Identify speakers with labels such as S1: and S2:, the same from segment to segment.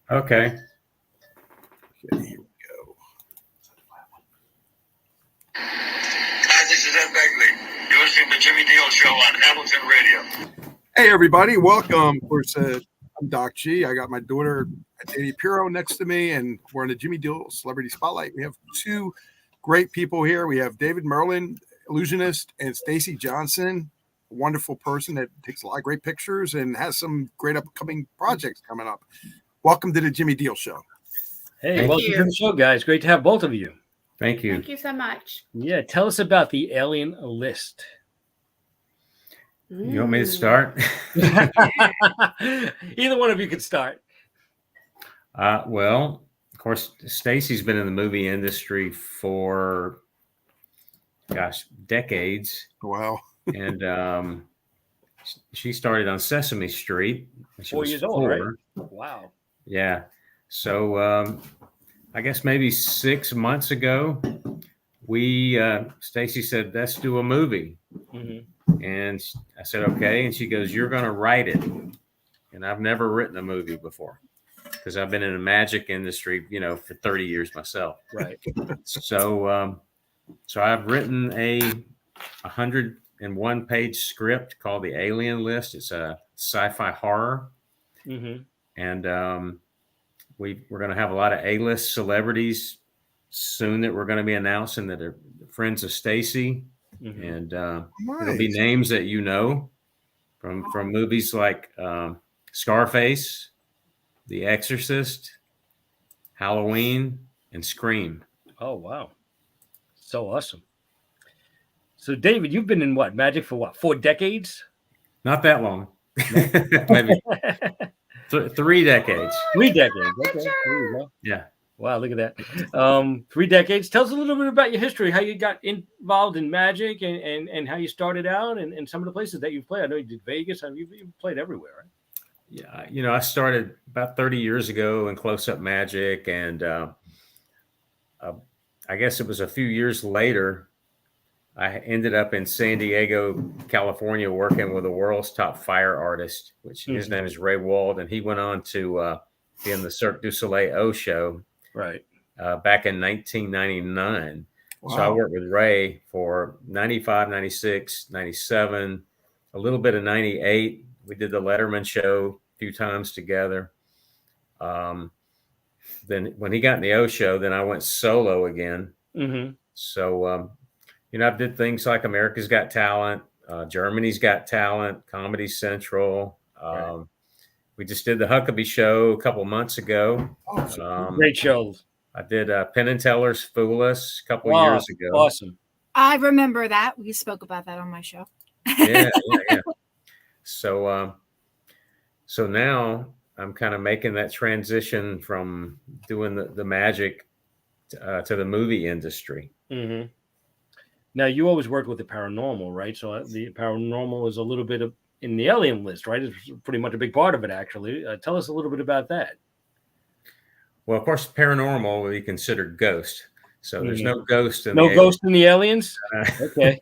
S1: Okay.
S2: Here we go.
S3: Hi, this is Ed Begley. You're listening to Jimmy Diele Show on Hamilton Radio.
S2: Hey, everybody. Welcome. Of course, I'm Doc G. I got my daughter, Diele Piro, next to me, and we're in the Jimmy Diele Celebrity Spotlight. We have two great people here. We have David Merlin, illusionist, and Stacey Johnson, a wonderful person that takes a lot of great pictures and has some great upcoming projects coming up. Welcome to the Jimmy Diele Show.
S4: Hey, welcome to the show, guys. Great to have both of you.
S1: Thank you.
S5: Thank you so much.
S4: Yeah, tell us about the alien list.
S1: You want me to start?
S4: Either one of you could start.
S1: Well, of course, Stacey's been in the movie industry for, decades.
S2: Wow.
S1: And she started on Sesame Street when she
S4: 4
S1: was
S4: years old, right? Wow.
S1: Yeah. So I guess maybe 6 months ago, Stacey said, let's do a movie.
S4: Mm-hmm.
S1: And I said, okay. And she goes, you're going to write it. And I've never written a movie before because I've been in the magic industry, for 30 years myself.
S4: Right.
S1: So I've written a 101-page script called The Alien List. It's a sci-fi horror.
S4: Mm-hmm.
S1: And we're going to have a lot of A-list celebrities soon that we're going to be announcing that are friends of Stacey.
S4: Mm-hmm.
S1: And
S2: Nice.
S1: it'll be names that you know from movies like Scarface, The Exorcist, Halloween, and Scream.
S4: Oh, wow. So awesome. So, David, you've been in magic for 4 decades?
S1: Not that long. Maybe 3 decades.
S4: 3 decades. Okay. There you go.
S1: Yeah.
S4: Wow, look at that. 3 decades. Tell us a little bit about your history, how you got involved in magic and how you started out and some of the places that you've played. I know you did Vegas. You've played everywhere, right?
S1: Yeah. I started about 30 years ago in close-up magic. And I guess it was a few years later, I ended up in San Diego, California, working with the world's top fire artist, which his name is Ray Wald. And he went on to be in the Cirque du Soleil O show.
S4: Right.
S1: Back in 1999.
S2: Wow.
S1: So I worked with Ray for 95, 96, 97, a little bit of 98. We did the Letterman show a few times together. Then when he got in the O show, then I went solo again.
S4: Mm-hmm.
S1: So, I did things like America's Got Talent, Germany's Got Talent, Comedy Central.
S4: Right.
S1: We just did the Huckabee show a couple months ago.
S4: Great shows.
S1: I did Penn and Teller's Fool Us a couple years ago.
S4: Awesome.
S5: I remember that. We spoke about that on my show.
S1: Yeah. So now I'm kind of making that transition from doing the magic to the movie industry.
S4: Mm-hmm. Now, you always worked with the paranormal, right? So the paranormal is a little bit in the alien list, right? It's pretty much a big part of it, actually. Tell us a little bit about that.
S1: Well, of course, paranormal will be considered ghost. So there's no ghost in
S4: ghost in the aliens? Okay.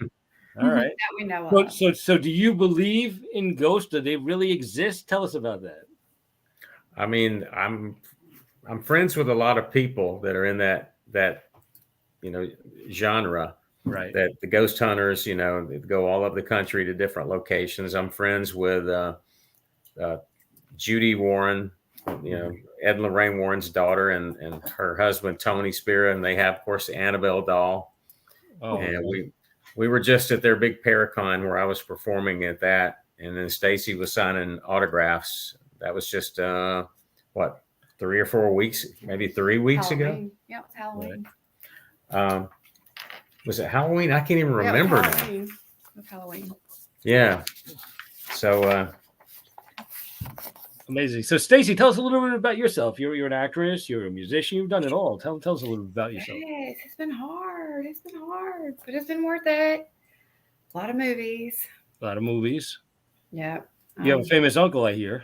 S4: All right.
S5: That we know of.
S4: So do you believe in ghosts? Do they really exist? Tell us about that.
S1: I mean, I'm friends with a lot of people that are in that genre.
S4: Right.
S1: That the ghost hunters, they go all over the country to different locations. I'm friends with Judy Warren, Ed and Lorraine Warren's daughter, and her husband Tony Spira, and they have, of course, the Annabelle doll.
S4: Oh,
S1: and we were just at their big Paracon where I was performing at that, and then Stacey was signing autographs. That was just 3 or 4 weeks, maybe 3 weeks ago.
S5: Yeah, it was Halloween.
S1: Was it Halloween? I can't even remember now.
S5: It was Halloween.
S1: Yeah. So
S4: amazing. So, Stacey, tell us a little bit about yourself. You're an actress. You're a musician. You've done it all. Tell us a little bit about yourself.
S5: Yes, it's been hard, but it's been worth it. A lot of movies.
S4: Yep.
S5: Yep.
S4: You have a famous uncle, I hear.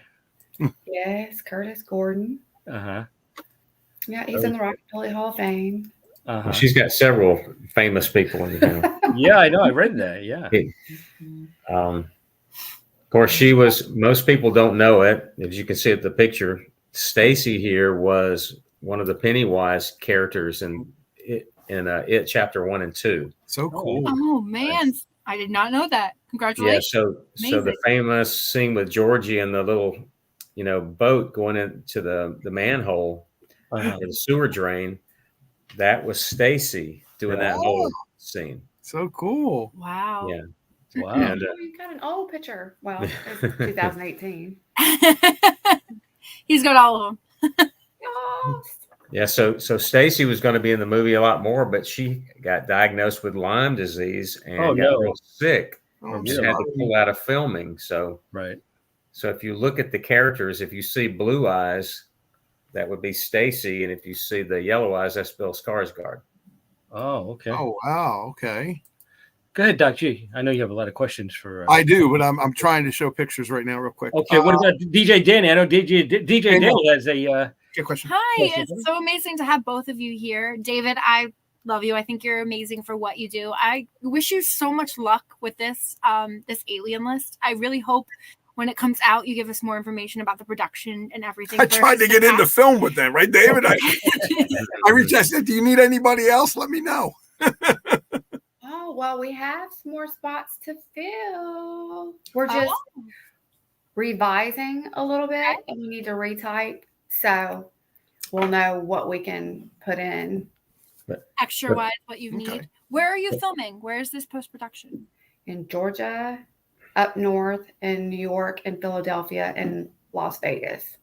S5: Yes, Curtis Gordon.
S4: Uh-huh.
S5: Yeah, he's in the Rock and Roll Hall of Fame.
S4: Uh-huh.
S1: she's got several famous people in the family.
S4: Yeah, I know. I read that. Yeah.
S1: Of course, most people don't know it. As you can see at the picture, Stacy here was one of the Pennywise characters in It Chapter 1 and 2.
S2: So cool.
S6: Oh man, I did not know that.
S1: Yeah,
S6: Congratulations.
S1: so the
S6: Amazing.
S1: famous scene with Georgie and the little, boat going into the manhole or the sewer drain, that was Stacy doing that whole scene.
S2: So cool.
S6: Wow.
S1: Yeah.
S4: Wow.
S1: And
S5: Oh, you got an old picture. Well, it's 2018.
S6: He's got all of them.
S5: Oh,
S1: yeah, so Stacy was going to be in the movie a lot more, but she got diagnosed with Lyme disease and got real sick.
S2: Oh,
S1: She had to pull out of filming. So
S4: Right.
S1: So if you look at the characters, if you see Blue Eyes, that would be Stacy, and if you see the Yellow Eyes, that's Bill Skarsgård.
S4: Oh, okay.
S2: Oh, wow. Okay.
S4: Go ahead, Doc G. I know you have a lot of questions for.
S2: I do, but I'm trying to show pictures right now real quick.
S4: Okay, what about DJ Danny? I know DJ Diele has a.
S2: Good question.
S6: Hi, it's so amazing to have both of you here. David, I love you. I think you're amazing for what you do. I wish you so much luck with this alien list. I really hope when it comes out, you give us more information about the production and everything.
S2: I tried to get into film with them, right, David? I reached out, I said, do you need anybody else? Let me know.
S5: oh, well, we have some more spots to fill. We're just revising a little bit, and we need to retype. So we'll know what we can put in.
S6: Extra-wise, what you need.
S2: Okay.
S6: Where are you filming? Where is this post-production?
S5: In Georgia, up north, in New York, and Philadelphia, and Las Vegas.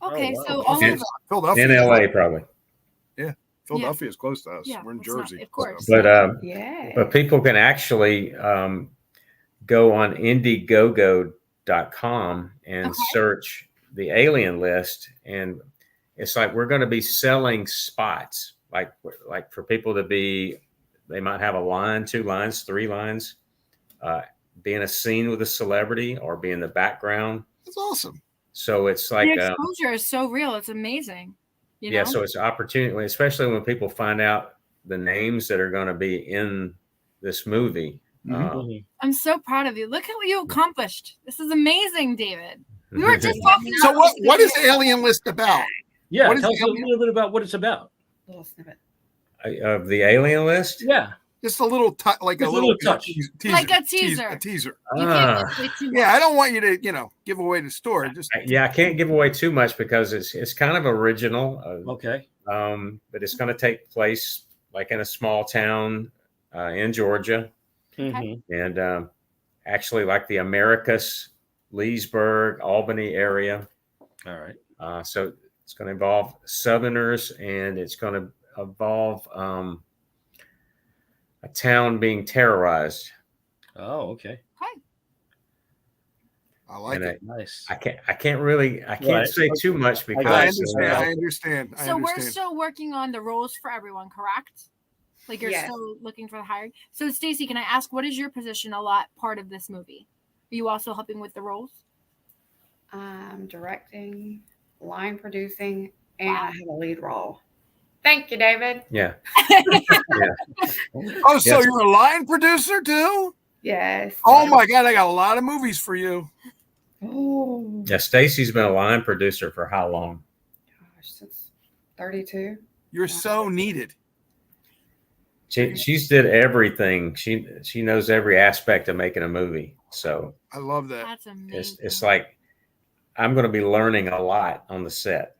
S6: Okay,
S4: wow.
S6: so all
S1: Okay.
S6: over.
S2: Philadelphia.
S1: In LA, probably.
S2: Philadelphia is close to us.
S6: Yeah,
S2: We're in
S6: it's not-
S2: Jersey.
S6: of course.
S1: But
S5: Yeah.
S1: but people can actually go on Indiegogo.com and
S6: Okay.
S1: search the alien list, and it's like we're going to be selling spots, like for people to be, they might have a line, 2 lines, 3 lines, be in a scene with a celebrity or be in the background.
S2: That's awesome.
S1: So it's like
S6: The exposure is so real. It's amazing. You know?
S1: yeah, so it's opportunity, especially when people find out the names that are going to be in this movie.
S6: I'm so proud of you. Look at what you accomplished. This is amazing, David. We were just talking
S2: So
S6: about
S2: what is Alien List about?
S4: Yeah,
S2: What is
S4: tell us a
S2: Alien?
S4: little bit about what it's about.
S5: Little snippet.
S1: Of the alien list.
S4: Yeah.
S2: Just a little like
S4: Just
S2: a little
S4: touch.
S2: teaser.
S6: Like a teaser.
S2: A teaser.
S6: you
S1: Ah.
S6: can't give away too much.
S2: Yeah, I don't want you to, give away the story. Just
S1: Yeah, I can't give away too much because it's kind of original.
S4: Okay.
S1: But it's going to take place like in a small town in Georgia,
S4: Mhm.
S1: and actually like the Americus, Leesburg, Albany area.
S4: All right.
S1: So it's going to involve Southerners, and it's going to involve a town being terrorized.
S4: Oh, okay.
S2: I like
S1: And
S2: it.
S4: Nice.
S1: I can't
S4: Right.
S1: say too much because
S2: I
S4: got
S2: understand.
S6: So we're still working on the roles for everyone, correct? Like you're
S5: Yes.
S6: still looking for the hiring. So Stacey, can I ask what is your position part of this movie? Are you also helping with the roles?
S5: Directing, line producing, and I have a lead role. Thank you, David.
S1: yeah.
S2: Oh, so
S1: Yes.
S2: you're a line producer too?
S5: Yes.
S2: Oh my God, I got a lot of movies for you.
S5: Oh,
S1: Yeah, Stacy's been a line producer for how long?
S5: gosh, since 32.
S2: You're so needed.
S1: She's did everything. She knows every aspect of making a movie. So
S2: I love that.
S6: That's amazing.
S1: it's like I'm going to be learning a lot on the set.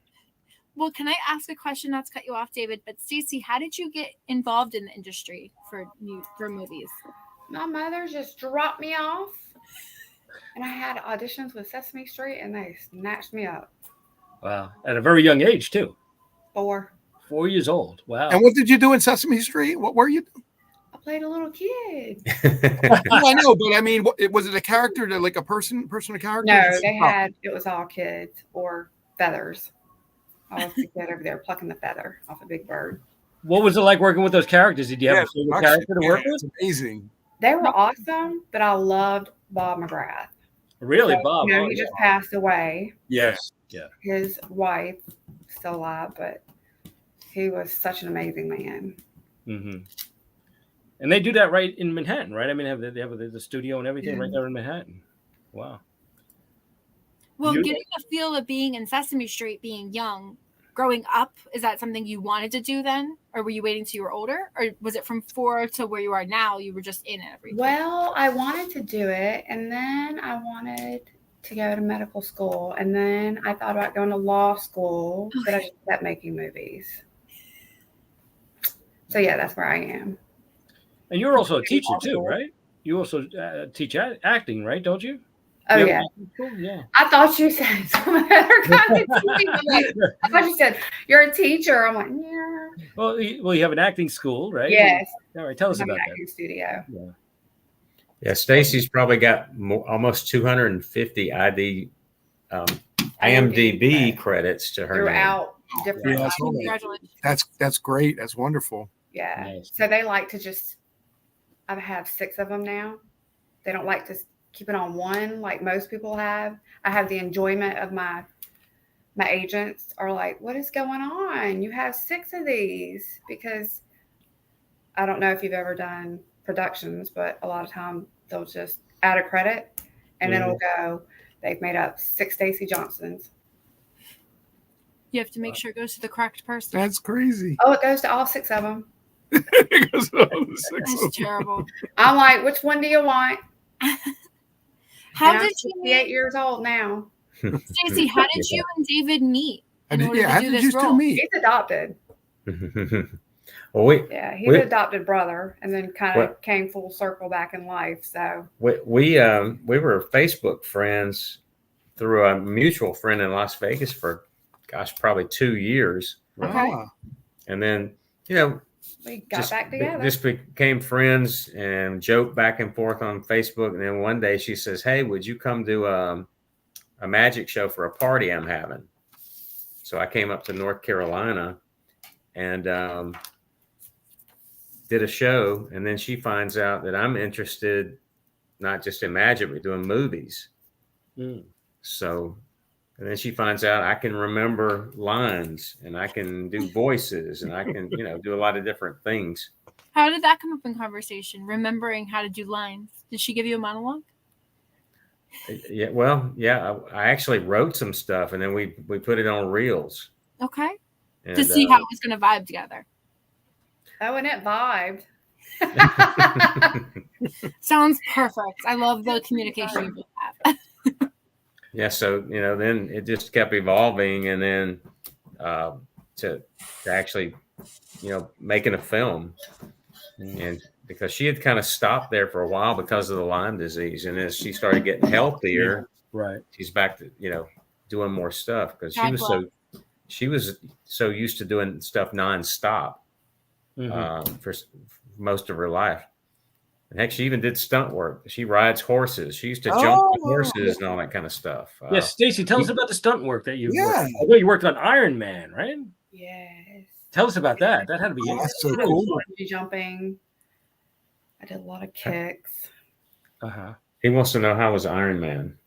S6: Well, can I ask a question? Not to cut you off, David, but Stacey, how did you get involved in the industry for movies?
S5: My mother just dropped me off, and I had auditions with Sesame Street, and they snatched me up.
S4: Wow. At a very young age too.
S5: 4.
S4: 4 years old. Wow.
S2: And what did you do in Sesame Street? What were you?
S5: I played a little kid.
S2: Well, I know, but I mean, was it a character, like a person, a character?
S5: No, it was all kids or feathers. I was the kid over there plucking the feather off a big bird.
S4: What was it like working with those characters? Did you have a favorite character to work with?
S2: It's amazing.
S5: They were awesome, but I loved Bob McGrath.
S4: Really,
S5: So,
S4: Bob?
S5: You know,
S4: Oh,
S5: he just passed away.
S2: Yes.
S5: His wife still alive, but he was such an amazing man.
S4: Mm-hmm. And they do that right in Manhattan, right? I mean, they have the studio and everything right there in Manhattan. Wow.
S6: Well,
S4: You-
S6: getting the feel of being in Sesame Street, being young, growing up, is that something you wanted to do then? Or were you waiting till you were older? Or was it from 4 to where you are now, you were just in everything?
S5: Well, I wanted to do it, and then I wanted to go to medical school, and then I thought about going to law school, but I just kept making movies. So yeah, that's where I am.
S4: And you're also a teacher too, right? You also teach acting, right? Don't you?
S5: Oh
S4: You have
S5: yeah.
S4: acting school? Yeah.
S5: I thought you said some other kind of teaching. I thought you said you're a teacher. I'm like, yeah.
S4: Well, you have an acting school, right?
S5: Yes.
S4: All right. Tell us
S5: I'm
S4: about
S5: an
S4: that.
S5: acting studio.
S1: Yeah, Stacey's probably got almost 250 IMDb credits to her name.
S5: Throughout different.
S2: Yeah, I saw that.
S6: Congratulations.
S2: That's great. That's wonderful.
S5: Yeah.
S4: Nice.
S5: So they like to just. I have 6 of them now. They don't like to keep it on one like most people have. I have the enjoyment of my agents are like, what is going on? You have 6 of these, because I don't know if you've ever done productions, but a lot of time they'll just add a credit and it'll go, they've made up 6 Stacey Johnsons.
S6: You have to make sure it goes to the correct person.
S2: That's crazy.
S5: Oh, it goes to all 6 of them.
S2: It goes to all the 6 of them.
S6: That's terrible.
S5: I'm like, which one do you want?
S6: How
S5: And I'm
S6: did you
S5: 68
S6: meet,
S5: years old now.
S6: Stacey? How did you and David meet in order
S2: How
S6: to do
S2: did
S6: this
S2: you
S6: role?
S2: two meet?
S5: He's adopted.
S1: Well,
S5: Yeah, he's
S1: we-
S5: an adopted brother, and then kind of
S1: What?
S5: came full circle back in life. So
S1: we were Facebook friends through a mutual friend in Las Vegas for, gosh, probably 2 years,
S5: Okay.
S2: Ah,
S1: and then
S5: we got back together.
S1: just became friends and joked back and forth on Facebook. And then one day she says, "Hey, would you come do a magic show for a party I'm having?" So I came up to North Carolina and did a show. And then she finds out that I'm interested not just in magic, but doing movies. So, and then she finds out I can remember lines and I can do voices and I can, do a lot of different things.
S6: How did that come up in conversation? Remembering how to do lines. Did she give you a monologue?
S1: Yeah, well, yeah, I actually wrote some stuff and then we put it on reels.
S6: Okay.
S1: And,
S6: To see how it was going to vibe together.
S5: Oh, and it vibed.
S6: Sounds perfect. I love the communication you have.
S1: Yeah, so then it just kept evolving, and then to actually making a film, and because she had kind of stopped there for a while because of the Lyme disease, and as she started getting healthier,
S4: Right.
S1: she's back to doing more stuff because she was so used to doing stuff nonstop for most of her life. And heck, she even did stunt work. She rides horses. She used to jump on horses and all that kind of stuff.
S4: Yes, Stacey, tell us about the stunt work that you
S2: Yeah.
S4: worked. I know you worked on Iron Man, right?
S5: Yes.
S4: Tell us about that. That had to be
S2: That's so
S5: I
S2: cool.
S5: did bungee jumping. I did a lot of kicks.
S1: He wants to know how was Iron Man.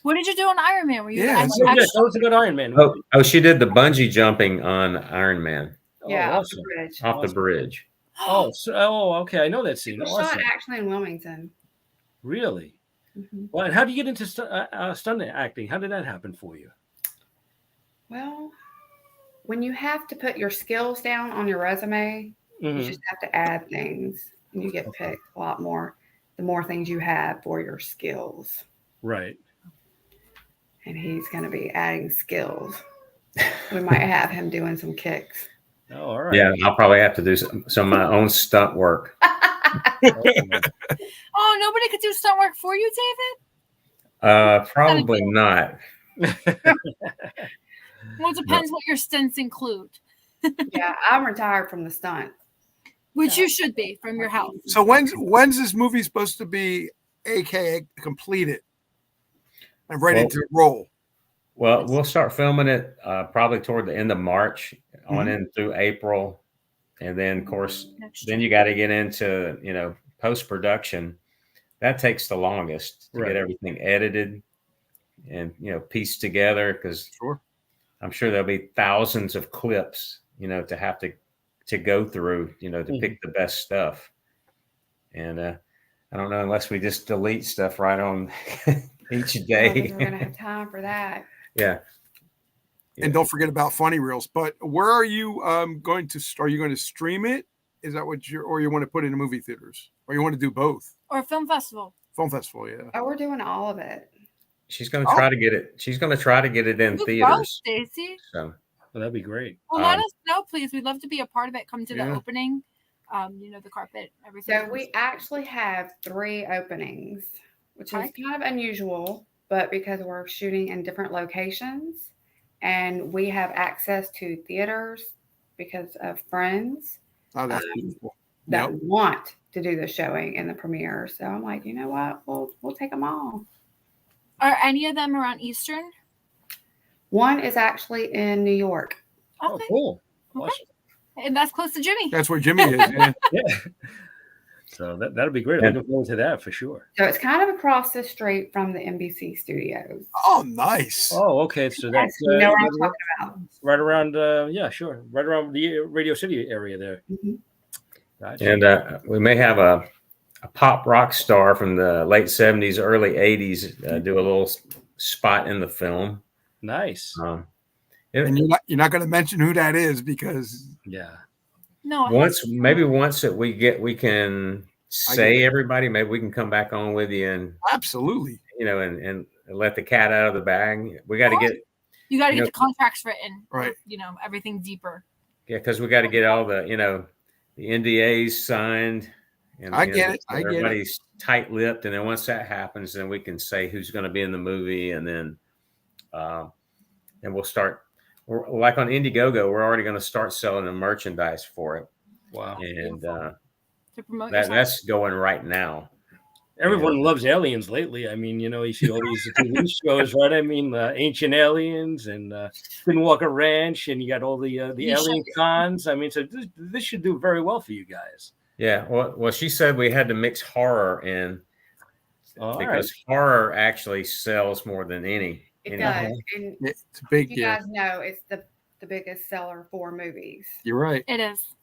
S6: What did you do on Iron Man? Were you
S2: Yeah,
S6: actually-
S4: Yeah, tell us about Iron Man.
S1: Oh, she did the bungee jumping on Iron Man
S5: Yeah, off
S4: awesome.
S5: the bridge.
S1: off the
S4: Awesome.
S1: bridge.
S4: Okay. I know that scene.
S5: It was
S4: Awesome.
S5: shot actually in Wilmington.
S4: Really?
S5: Mhm.
S4: Well, and how do you get into stunt acting? How did that happen for you?
S5: Well, when you have to put your skills down on your resume, you just have to add things, and you get picked a lot more the more things you have for your skills.
S4: Right.
S5: And he's going to be adding skills. We might have him doing some kicks.
S4: Oh, all right.
S1: Yeah, I'll probably have to do some of my own stunt work.
S6: Oh, nobody could do stunt work for you, David?
S1: Probably not.
S6: Well, it depends what your stunts include,
S5: Yeah, I'm retired from the stunt.
S6: which you should be from your health.
S2: So when's this movie supposed to be, aka completed and ready to roll?
S1: Well, we'll start filming it probably toward the end of March on in through April. And then, of course, then you got to get into, post-production. That takes the longest to get everything edited and, pieced together because I'm sure there'll be thousands of clips, to have to go through, to pick the best stuff. And I don't know, unless we just delete stuff right on each
S5: I don't think
S1: day.
S5: we're gonna have time for that.
S1: Yeah.
S2: And don't forget about Funny Reels. But where are you going to? Are you going to stream it? Is that what you're, or you want to put it in movie theaters, or you want to do both?
S6: Or film festival.
S2: Film festival, yeah.
S5: Oh, we're doing all of it.
S1: She's going to try to get it. She's going to try to get it in
S6: You go,
S1: theaters.
S6: Stacey.
S1: So
S4: Well, that'd be great.
S6: Well, let us know, please. We'd love to be a part of it. Come to the
S2: Yeah.
S6: opening. The carpet, everything.
S5: So we actually have 3 openings, which
S6: Okay.
S5: is kind of unusual, but because we're shooting in different locations and we have access to theaters because of friends
S2: Oh, that's beautiful.
S5: that
S2: Yep.
S5: want to do the showing and the premiere. So I'm like, you know what? We'll take them all.
S6: Are any of them around Eastern?
S5: One is actually in New York.
S4: Oh,
S6: Okay.
S4: cool.
S6: Okay.
S4: Awesome.
S6: And that's close to Jimmy.
S2: That's where Jimmy is. Yeah.
S4: Yeah. So that'll be great. I'm looking forward to that for sure.
S5: So it's kind of across the street from the NBC studios.
S2: Oh, nice.
S4: Oh, okay. So that's
S5: You know what I'm talking about.
S4: right around. Yeah, sure. Right around the Radio City area there.
S5: Mhm.
S4: Gotcha.
S1: and we may have a pop rock star from the late 70s, early 80s do a little spot in the film.
S4: Nice.
S2: And you're not going to mention who that is because
S4: Yeah.
S6: No.
S1: once that we can say everybody, maybe we can come back on with you and
S2: absolutely.
S1: and let the cat out of the bag. We got to get
S6: You got to
S1: you
S6: get
S1: know-
S6: the contracts written.
S2: Right.
S6: Everything deeper.
S1: because we got to get all the the NDAs signed. And
S2: I get it. I get it.
S1: everybody's tight-lipped, and then once that happens, then we can say who's going to be in the movie, and then we'll start. We're, like on Indiegogo, we're already going to start selling the merchandise for it,
S4: Wow.
S1: and
S6: To promote
S1: that
S6: yourself.
S1: that's going right now.
S4: Everyone loves aliens lately. I mean, you see all these TV shows, right? I mean, Ancient Aliens and Skinwalker Ranch, and you got all the alien cons. I mean, so this should do very well for you guys.
S1: Yeah. Well, she said we had to mix horror in
S4: All
S1: because horror actually sells more than any.
S5: It does. And
S2: It's a big
S5: you
S2: deal.
S5: guys know it's the biggest seller for movies.
S2: You're right.
S6: It is.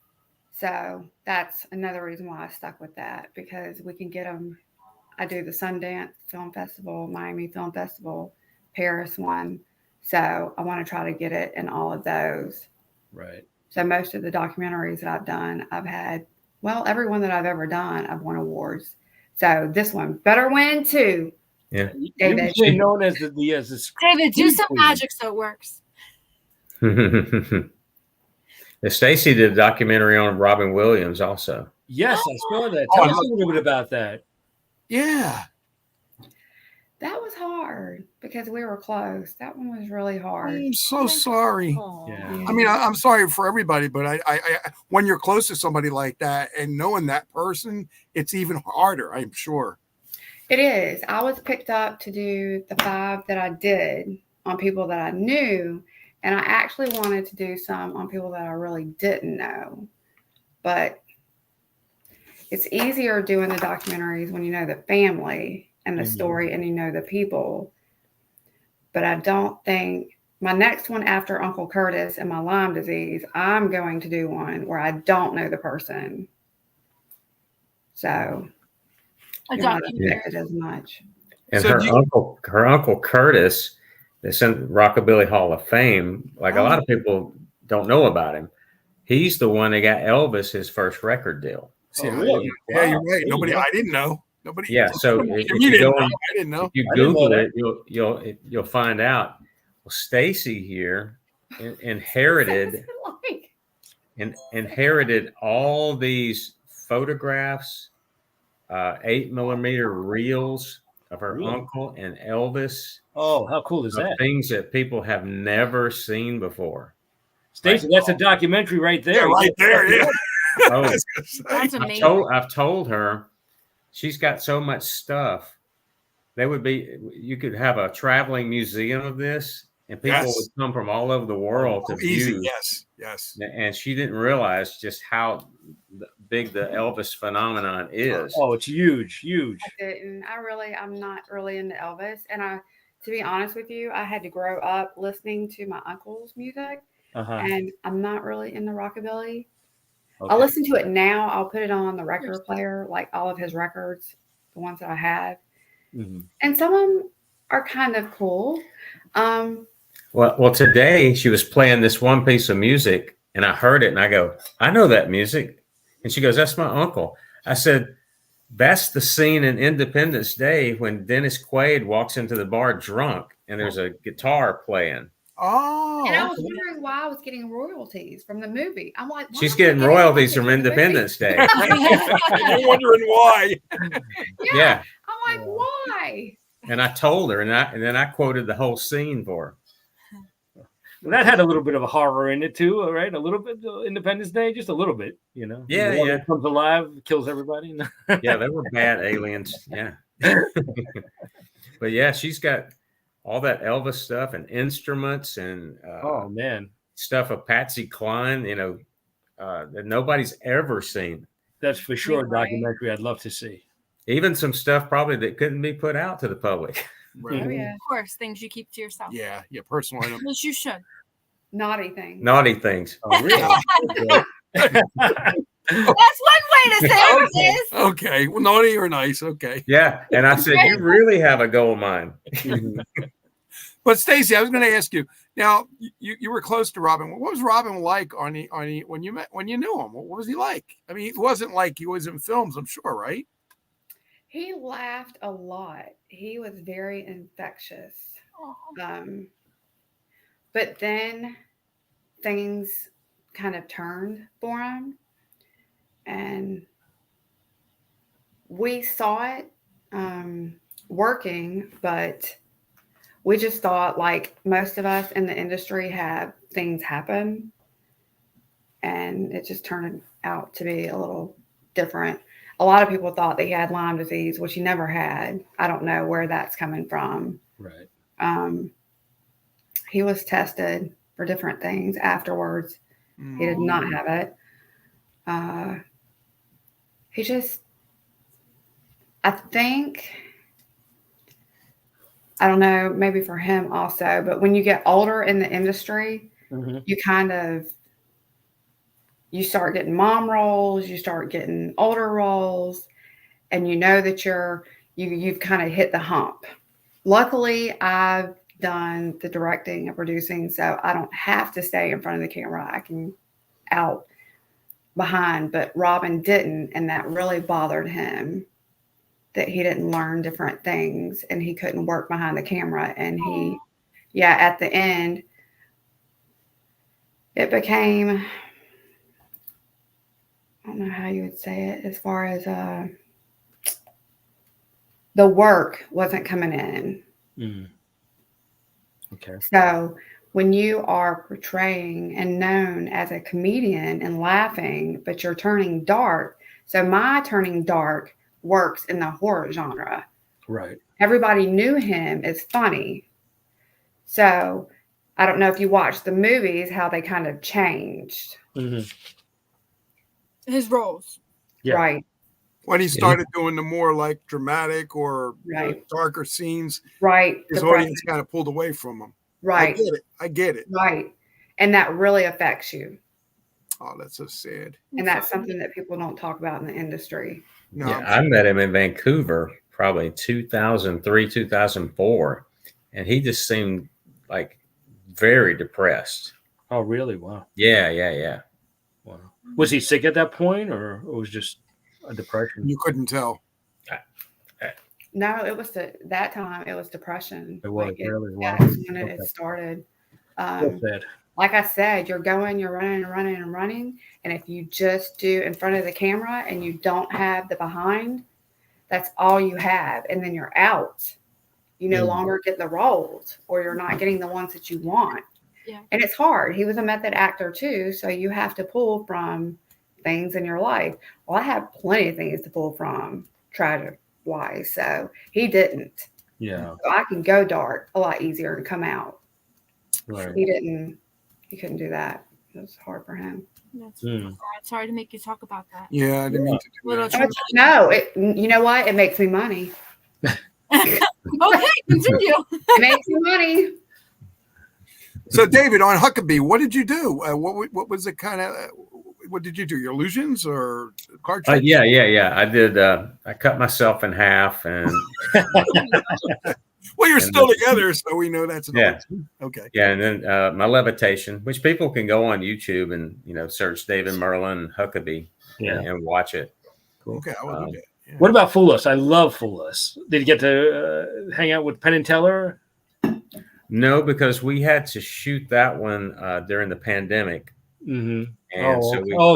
S5: So that's another reason why I stuck with that, because we can get them. I do the Sundance Film Festival, Miami Film Festival, Paris one. So I want to try to get it in all of those.
S4: Right.
S5: So most of the documentaries that I've done, I've had, every one that I've ever done, I've won awards. So this one better win too.
S1: Yeah.
S5: David.
S4: Usually known as the
S6: David, do some magic so it works.
S1: Stacey did a documentary on Robin Williams also.
S4: Yes, I saw that.
S2: Oh,
S4: Tell us a little bit about that.
S2: Yeah.
S5: That was hard because we were close. That one was really hard.
S2: I'm so sorry.
S6: Aw.
S4: Yeah.
S2: I mean, I'm sorry for everybody, but I when you're close to somebody like that and knowing that person, it's even harder, I'm sure.
S5: It is. I was picked up to do the 5 that I did on people that I knew, and I actually wanted to do some on people that I really didn't know. But it's easier doing the documentaries when you know the family and the story and you know the people. But I don't think my next one after Uncle Curtis and my Lyme disease, I'm going to do one where I don't know the person. So
S6: A
S5: you're not
S6: documentary.
S5: affected as much.
S1: And
S2: So
S1: her uncle Curtis, that's in Rockabilly Hall of Fame. Like a lot of people don't know about him. He's the one that got Elvis his first record deal.
S2: See,
S4: Oh, really?
S2: Yeah,
S4: Wow.
S2: you're right.
S4: There you
S2: Nobody,
S4: go.
S2: I didn't know. Nobody.
S1: Yeah. So
S2: you
S1: if
S2: didn't
S1: you go,
S2: know. I didn't know.
S1: if you
S4: I didn't know
S1: Google
S4: that.
S1: it, you'll find out. Well, Stacey here inherited inherited all these photographs, 8mm reels of her
S4: Really?
S1: uncle and Elvis,
S4: Oh, how cool is
S1: of
S4: that?
S1: things that people have never seen before.
S4: Stacey, that's a documentary right there.
S2: Yeah, right there. Yeah.
S1: Oh,
S6: That's amazing.
S1: I've told her she's got so much stuff. You could have a traveling museum of this, and people
S2: Yes.
S1: would come from all over the world to
S2: Easy.
S1: view.
S2: Yes. Yes.
S1: And she didn't realize just how big the Elvis phenomenon is.
S4: Oh, it's huge, huge.
S5: I didn't. I'm not really into Elvis. And to be honest with you, I had to grow up listening to my uncle's music,
S4: Uh-huh.
S5: and I'm not really into rockabilly.
S4: Okay.
S5: I'll listen to it now. I'll put it on the record player, like all of his records, the ones that I have.
S4: Mhm.
S5: And some of them are kind of cool.
S1: Well, today she was playing this one piece of music, and I heard it, and I go, I know that music. And she goes, that's my uncle. I said, that's the scene in Independence Day when Dennis Quaid walks into the bar drunk, and there's a guitar playing.
S2: Oh,
S5: And I was wondering why I was getting royalties from the movie. I'm like, why
S1: She's
S5: am I
S1: getting royalties from
S5: the movie?
S1: Independence Day.
S2: you're wondering why.
S1: Yeah.
S5: I'm like, why?
S1: And I told her, and then I quoted the whole scene for her.
S4: Well, that had a little bit of a horror in it too, right? A little bit Independence Day, just a little bit, you know.
S1: Yeah,
S4: the one
S1: yeah.
S4: that comes alive, kills everybody.
S1: Yeah, they were bad aliens. Yeah. But yeah, she's got all that Elvis stuff and instruments and
S4: Oh man,
S1: stuff of Patsy Cline, you know, that nobody's ever seen.
S4: that's for sure a
S5: Right.
S4: documentary I'd love to see.
S1: Even some stuff probably that couldn't be put out to the public.
S2: Right.
S5: Oh, yeah.
S6: Of course, things you keep to yourself.
S2: Yeah, personal items.
S6: Which you should.
S5: Naughty thing.
S1: Naughty things.
S4: Oh really?
S6: That's one way to say it is.
S2: Okay, well, naughty or nice, okay.
S1: Yeah. And I said, you really have a gold mine.
S2: But Stacey, I was going to ask you. Now, you were close to Robin. What was Robin like when you knew him? What was he like? I mean, it wasn't like he was in films, I'm sure, right?
S5: He laughed a lot. He was very infectious. But then things kind of turned for him. And we saw it working, but we just thought, like most of us in the industry, have things happen. And it just turned out to be a little different. A lot of people thought that he had Lyme disease, which he never had. I don't know where that's coming from.
S4: Right.
S5: He was tested for different things afterwards. He did not have it. He just, I think, I don't know, maybe for him also, but when you get older in the industry, you kind of, you start getting mom roles, you start getting older roles, and you know that you've kind of hit the hump. Luckily, I've done the directing and producing, so I don't have to stay in front of the camera. I can out behind, but Robin didn't, and that really bothered him, that he didn't learn different things and he couldn't work behind the camera. And at the end, it became, I don't know how you would say it, as far as the work wasn't coming in.
S4: Okay.
S5: So when you are portraying and known as a comedian and laughing, but you're turning dark. So my turning dark works in the horror genre.
S4: Right.
S5: Everybody knew him as funny. So I don't know if you watched the movies, how they kind of changed.
S6: His roles.
S4: Yeah.
S5: Right.
S2: When he started doing the more like dramatic or
S5: Right.
S2: darker scenes,
S5: Right.
S2: his
S5: Depressing.
S2: audience kind of pulled away from him.
S5: Right.
S2: I get it.
S5: Right. And that really affects you.
S2: Oh, that's so sad.
S5: And that's something that people don't talk about in the industry.
S2: No,
S1: Yeah, I met him in Vancouver probably 2003, 2004. And he just seemed like very depressed.
S4: Oh, really? Wow.
S1: Yeah.
S4: Wow. Was he sick at that point, or it was just a depression?
S2: you couldn't tell.
S5: No, it was that time. It was depression.
S4: It was
S5: Like,
S4: really. Wow.
S5: That's when it
S4: Okay.
S5: started.
S4: So sad.
S5: Like I said, you're running. And if you just do in front of the camera and you don't have the behind, that's all you have. And then you're out. You no longer get the roles, or you're not getting the ones that you want.
S6: Yeah.
S5: And it's hard. He was a method actor too. So you have to pull from things in your life. Well, I have plenty of things to pull from tragic wise. So he didn't.
S4: Yeah.
S5: So I can go dark a lot easier and come out.
S4: Right.
S5: He couldn't do that. It was hard for him.
S6: That's sorry to make you talk about that.
S2: Yeah, I didn't mean to do
S6: Little
S2: that.
S5: No, you know what? It makes me money.
S6: Okay, continue.
S5: It makes me money.
S2: So, David, on Huckabee, what did you do? What was it kind of? What did you do? Your illusions or card tricks?
S1: Yeah. I did. I cut myself in half, and
S2: Well, you're
S1: And
S2: still together, so we know that's an
S1: Yeah.
S2: Okay.
S1: Yeah, and then my levitation, which people can go on YouTube and search David Merlin Huckabee and watch it.
S4: Cool.
S2: Okay, I will do that. Yeah.
S4: What about Fool Us? I love Fool Us. Did you get to hang out with Penn and Teller?
S1: No, because we had to shoot that one during the pandemic,
S4: Mm-hmm.
S1: and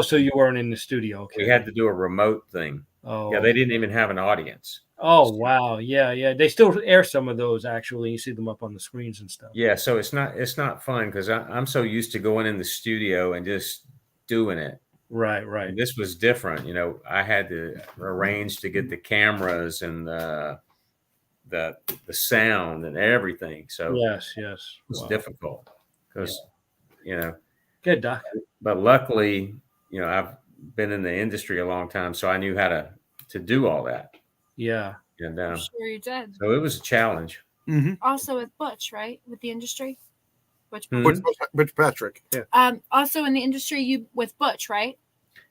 S4: so you weren't in the studio. Okay.
S1: we had to do a remote thing.
S4: Oh,
S1: yeah, they didn't even have an audience.
S4: Oh, wow. Yeah. They still air some of those, actually. You see them up on the screens and stuff.
S1: Yeah, so it's not fun because I'm so used to going in the studio and just doing it.
S4: Right.
S1: And this was different. I had to arrange to get the cameras and the sound and everything. So
S4: yes.
S1: it's difficult because
S4: Good, Doc.
S1: But luckily, I've been in the industry a long time, so I knew how to do all that.
S4: Yeah.
S1: And
S6: I'm sure you did.
S1: so it was a challenge.
S2: Mm-hmm.
S6: Also with Butch, right? With the industry. Butch.
S2: Butch Patrick.
S1: Yeah.
S6: Also in the industry, you with Butch, right?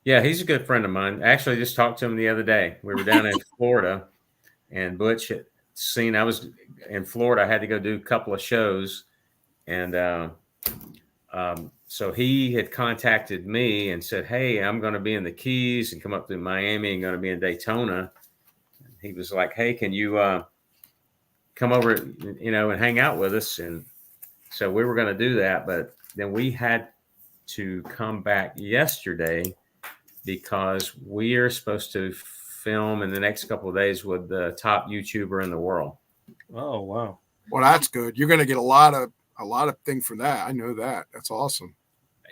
S1: Yeah, he's a good friend of mine. Actually, just talked to him the other day. We were down in Florida, and Butch had seen I was in Florida. I had to go do a couple of shows, and so he had contacted me and said, "Hey, I'm going to be in the Keys and come up to Miami and going to be in Daytona." He was like, "Hey, can you come over, and hang out with us?" And so we were going to do that, but then we had to come back yesterday because we are supposed to film in the next couple of days with the top YouTuber in the world.
S4: Oh, wow.
S2: Well, that's good. You're going to get a lot of thing for that. I know that. That's awesome.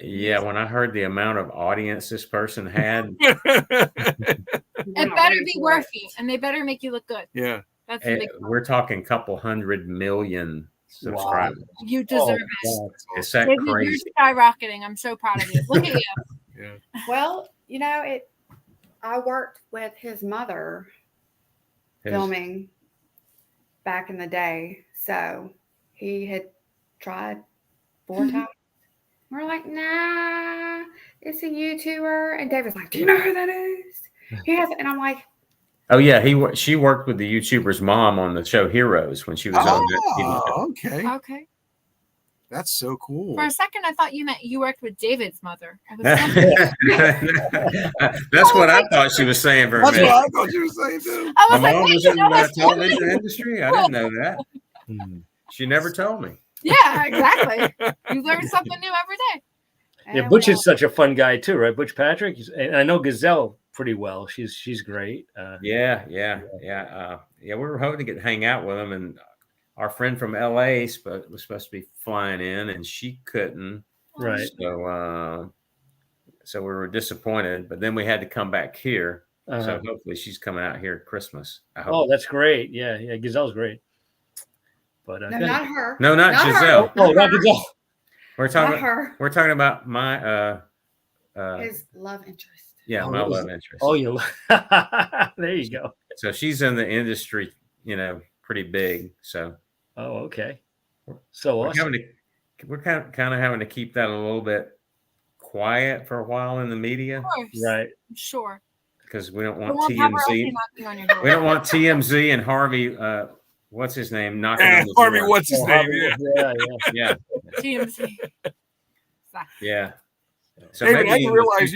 S1: Yeah, when I heard the amount of audience this person had,
S6: It better be worth it, and they better make you look good.
S2: Yeah.
S6: That's the big
S1: we're talking couple 100 million subscribers.
S6: Wow. You deserve it.
S1: Is that
S6: David,
S1: crazy?
S6: you're skyrocketing. I'm so proud of you. Look at you.
S2: Yeah.
S5: Well, I worked with his mother filming back in the day. So he had tried 4 times. We're like, nah, it's a YouTuber. And David's like, do you know who that is? He has, and I'm like,
S1: oh yeah, she worked with the YouTuber's mom on the show Heroes when she was on that TV show.
S6: Okay.
S2: That's so cool.
S6: For a second, I thought you meant you worked with David's mother.
S1: That's what I thought she was saying for a
S2: That's
S1: minute.
S2: what I thought you were saying too.
S1: My mom was in the television industry. I didn't know that. She never told me.
S6: Yeah, exactly. You learn something new every day.
S4: Yeah, Butch is such a fun guy too, right? Butch Patrick. And I know Gazelle pretty well. She's great.
S1: Yeah. We were hoping to hang out with him, and our friend from LA was supposed to be flying in, and she couldn't.
S4: Right.
S1: So we were disappointed, but then we had to come back here.
S4: Uh-huh.
S1: So hopefully she's coming out here at Christmas. I hope.
S4: Oh, that's great. Yeah. Gazelle's great. But
S5: no, not her.
S1: No, not Giselle.
S4: Oh, not Gazelle.
S1: We're talking
S5: Not her.
S1: We're talking about my
S5: his love interest.
S1: Yeah, my love interest.
S4: Oh, there you go.
S1: So she's in the industry, pretty big. So.
S4: Oh, okay. So awesome.
S1: We're kind of having to keep that a little bit quiet for a while in the media.
S6: Of course.
S4: Right.
S6: Sure.
S1: Because we don't want
S6: TMZ.
S1: We don't want TMZ and Harvey. What's his name? Knocking on the
S2: Harvey.
S1: door.
S2: What's his name?
S1: Yeah.
S6: TMZ.
S1: Yeah. So
S2: David, I didn't realize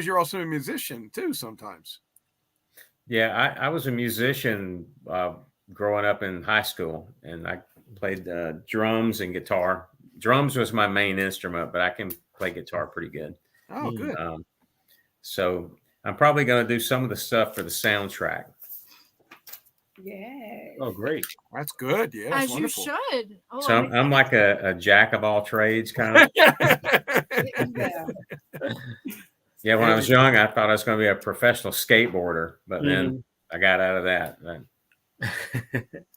S2: you're also a musician too. Sometimes.
S1: Yeah, I was a musician growing up in high school, and I played drums and guitar. Drums was my main instrument, but I can play guitar pretty good.
S2: Oh, good.
S1: So I'm probably going to do some of the stuff for the soundtrack.
S5: Yeah.
S4: Oh, great.
S2: That's good. Yeah.
S6: As
S2: wonderful.
S6: you should. Oh,
S1: So I'm like a jack of all trades kind of. Yeah, when I was young, I thought I was going to be a professional skateboarder, but then I got out of that.
S6: I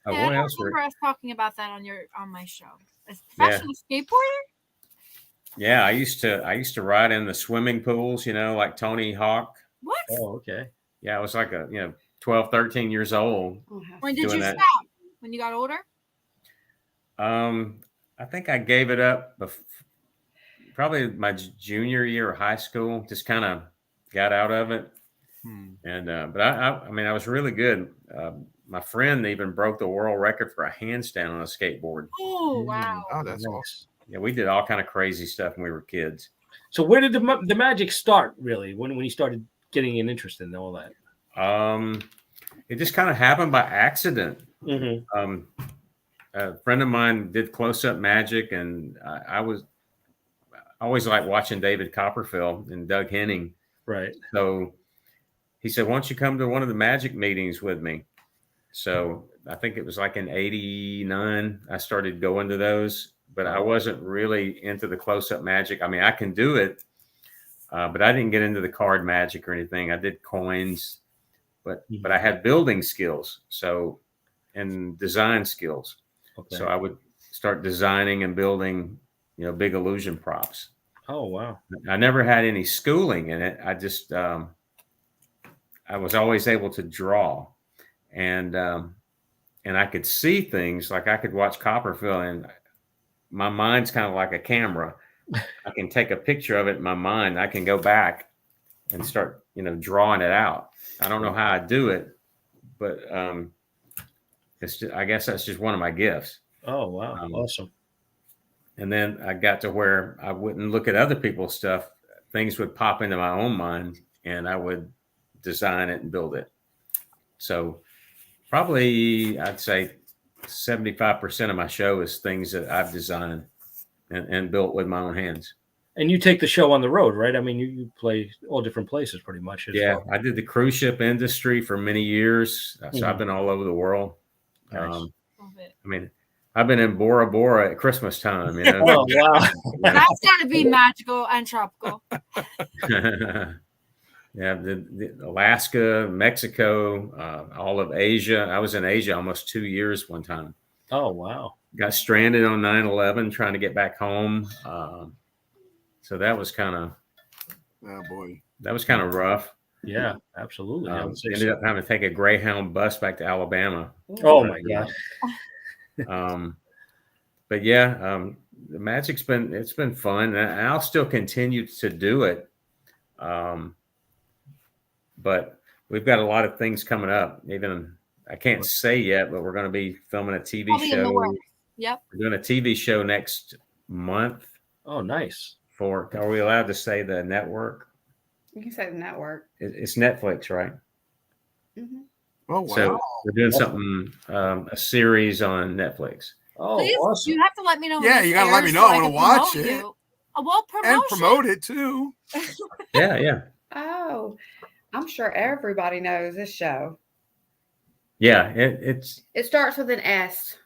S6: remember us talking about that on my show. A professional skateboarder?
S1: Yeah, I used to ride in the swimming pools, like Tony Hawk.
S6: What?
S4: Oh, okay.
S1: Yeah, I was like 12, 13 years old.
S6: When did you stop? When you got older?
S1: I think I gave it up probably my junior year of high school. Just kind of got out of it. And but I was really good. my friend even broke the world record for a handstand on a skateboard.
S6: Oh, wow.
S2: Oh, that's awesome.
S1: Yeah, we did all kind of crazy stuff when we were kids.
S4: So where did the magic start, really, when you started getting an interest in all that?
S1: It just kind of happened by accident.
S4: Mm-hmm.
S1: A friend of mine did close-up magic, and I always liked watching David Copperfield and Doug Henning.
S4: Right.
S1: So he said, "Why don't you come to one of the magic meetings with me?" So I think it was like in '89 I started going to those, but I wasn't really into the close-up magic. I mean, I can do it, but I didn't get into the card magic or anything. I did coins, but I had building skills, and design skills.
S4: Okay.
S1: So I would start designing and building, big illusion props.
S4: Oh, wow.
S1: I never had any schooling in it. I just I was always able to draw, and I could see things. Like I could watch Copperfield, and my mind's kind of like a camera. I can take a picture of it in my mind. I can go back and start, drawing it out. I don't know how I do it, but I guess that's just one of my gifts.
S4: Oh, wow. Awesome.
S1: And then I got to where I wouldn't look at other people's stuff. Things would pop into my own mind, and I would design it and build it. So probably I'd say 75% of my show is things that I've designed and built with my own hands.
S4: And you take the show on the road, right? I mean, you play all different places pretty much.
S1: Yeah, I did the cruise ship industry for many years. So I've been all over the world.
S4: Nice.
S1: I mean, I've been in Bora Bora at Christmas time.
S4: Oh, wow.
S6: That's got to be magical and tropical.
S1: Yeah, the Alaska, Mexico, all of Asia. I was in Asia almost 2 years one time.
S4: Oh, wow.
S1: Got stranded on 9/11 trying to get back home. So that was kind of,
S2: Oh boy,
S1: that was kind of rough.
S4: Yeah, absolutely.
S1: Ended up having to take a Greyhound bus back to Alabama.
S4: Oh, my God.
S1: But yeah, the magic's it's been fun, and I'll still continue to do it. But we've got a lot of things coming up. Even I can't say yet, but we're going to be filming a TV show.
S6: Yep.
S1: We're doing a TV show next month.
S4: Oh, nice.
S1: Are we allowed to say the network?
S5: You can say the network.
S1: It's Netflix, right?
S5: Mm-hmm.
S2: oh wow!
S1: So we're doing something, a series on Netflix.
S4: Oh,
S6: Please,
S4: awesome.
S6: you have to let me know. when
S2: Yeah,
S6: this
S2: you gotta let
S6: airs
S2: me know.
S6: so
S2: I
S6: can
S2: wanna watch
S6: promote
S2: it.
S6: you. Well,
S2: And promote it too.
S1: Yeah.
S5: Oh, I'm sure everybody knows this show.
S1: Yeah, it's
S5: It starts with an S.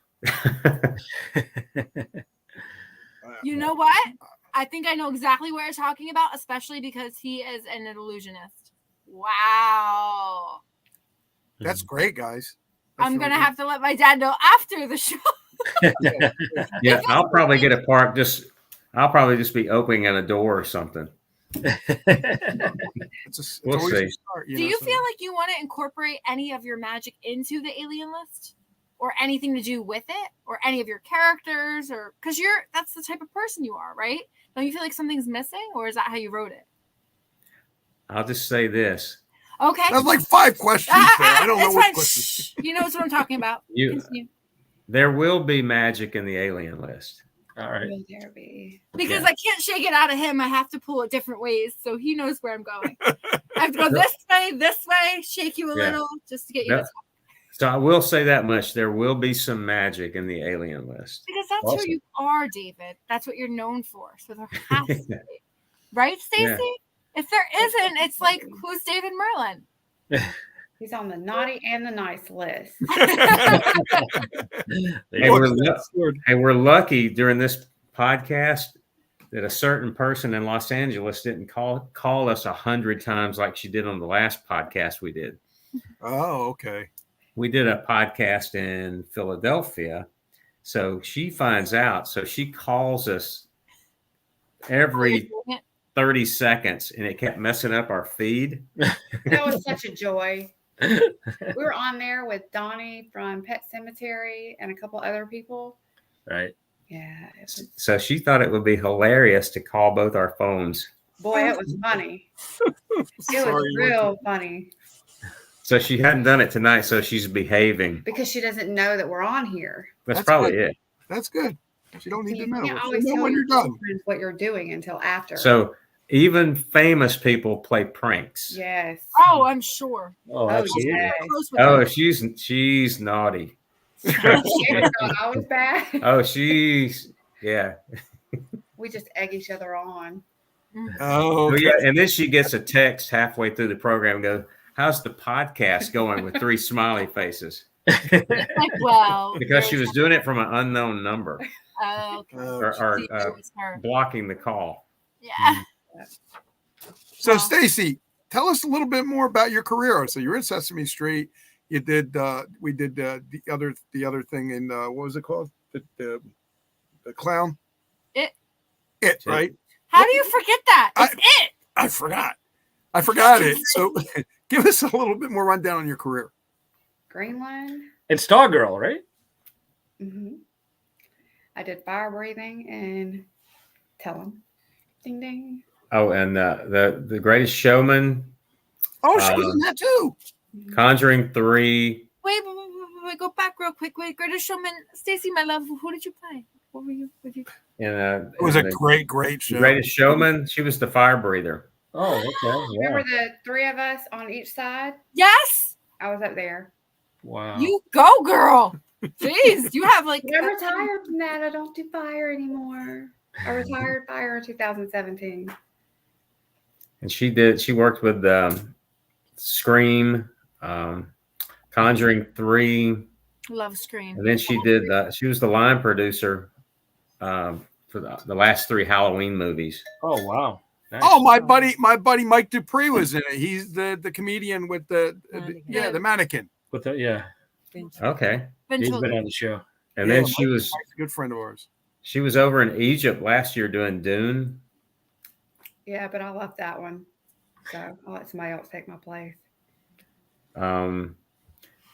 S6: You know what? I think I know exactly what you're talking about, especially because he is an illusionist. Wow.
S2: That's great, guys.
S6: I'm going to have to let my dad know after the show.
S1: Yeah, I'll probably get a part. I'll probably just be opening at a door or something.
S2: It's
S1: We'll
S2: always
S1: see.
S2: a start,
S6: Do you feel like you want to incorporate any of your magic into the alien list? Or anything to do with it? Or any of your characters? Or because that's the type of person you are, right? Don't you feel like something's missing? Or is that how you wrote it?
S1: I'll just say this.
S6: Okay.
S2: That's like 5 questions there. I don't know
S6: It's
S2: what
S6: fine.
S2: questions.
S6: Shh. You know what I'm talking about. Continue.
S1: There will be magic in the alien list.
S4: All right.
S5: Will there be?
S6: Because I can't shake it out of him. I have to pull it different ways. So he knows where I'm going. I have to go this way, shake you a little just to get you to talk.
S1: So I will say that much. There will be some magic in the alien list.
S6: Because that's
S4: Awesome.
S6: who you are, David. That's what you're known for. So there has to be. Right, Stacey?
S1: Yeah.
S6: If there isn't, it's like, who's David Merlin?
S5: He's on the naughty and the nice list.
S1: Hey, we're lucky during this podcast that a certain person in Los Angeles didn't call us 100 times like she did on the last podcast we did.
S2: Oh, okay.
S1: We did a podcast in Philadelphia. So she finds out. So she calls us every 30 seconds, and it kept messing up our feed.
S5: That was such a joy. We were on there with Donnie from Pet Cemetery and a couple other people.
S4: Right.
S5: Yeah.
S1: So she thought it would be hilarious to call both our phones.
S5: Boy, it was funny. It was real funny.
S1: So she hadn't done it tonight, so she's behaving.
S5: Because she doesn't know that we're on here.
S1: That's
S2: That's
S1: probably
S2: good.
S1: it.
S2: That's good. You don't need
S5: You
S2: to know.
S5: can't
S2: Just
S5: always
S2: know
S5: tell
S2: when
S5: your
S2: you're done.
S5: friends what you're doing until after.
S1: So even famous people play pranks.
S5: yes.
S6: Oh, I'm sure.
S4: Oh,
S5: Oh,
S4: absolutely.
S5: yes.
S6: Close with
S1: Oh,
S6: her.
S1: she's naughty.
S5: It's not always bad.
S1: Oh, yeah.
S5: We just egg each other on.
S2: Oh,
S1: Oh,
S2: okay.
S1: yeah. And then she gets a text halfway through the program and goes, "How's the podcast going?" with 3 smiley faces.
S6: Like, well,
S1: Because she was doing it from an unknown number
S6: okay.
S1: or
S6: See, it was her.
S1: blocking the call.
S6: Yeah.
S2: So,
S6: Wow.
S2: Stacey, tell us a little bit more about your career. So, you're in Sesame Street. You did. We did the other thing in what was it called? The clown.
S6: It.
S2: Right.
S6: How do you forget that? It's it.
S2: I forgot it. So, give us a little bit more rundown on your career.
S5: Greenland.
S4: And Stargirl, right?
S5: Mm-hmm. I did fire breathing and tell them. Ding ding.
S1: Oh, and the Greatest Showman,
S2: Oh, she was in that too.
S1: Conjuring 3.
S6: Wait, go back real quick. Wait, Greatest Showman, Stacey, my love. Who did you play? What were you?
S1: And
S2: It was a
S1: the
S2: great show.
S1: Greatest Showman. She was the fire breather.
S4: Oh, okay. Wow.
S5: Remember the 3 of us on each side?
S6: Yes.
S5: I was up there.
S4: Wow.
S6: You go, girl. Jeez, you have like.
S5: I'm retired from that. I don't do fire anymore. I retired fire in 2017.
S1: And she worked with Scream, Conjuring 3,
S6: Love Scream.
S1: and then she was the line producer for the last 3 Halloween movies.
S4: Oh, wow. Nice.
S2: Oh, my buddy Mike Dupree was in it. He's the comedian with the mannequin.
S4: With the, yeah.
S1: Okay.
S4: He's
S6: Eventually.
S4: been on the show.
S1: And
S2: Yeah,
S1: then she was
S2: Mike's a good friend of ours.
S1: she was over in Egypt last year doing Dune.
S5: Yeah, but I left that one. So I'll let somebody else take my place.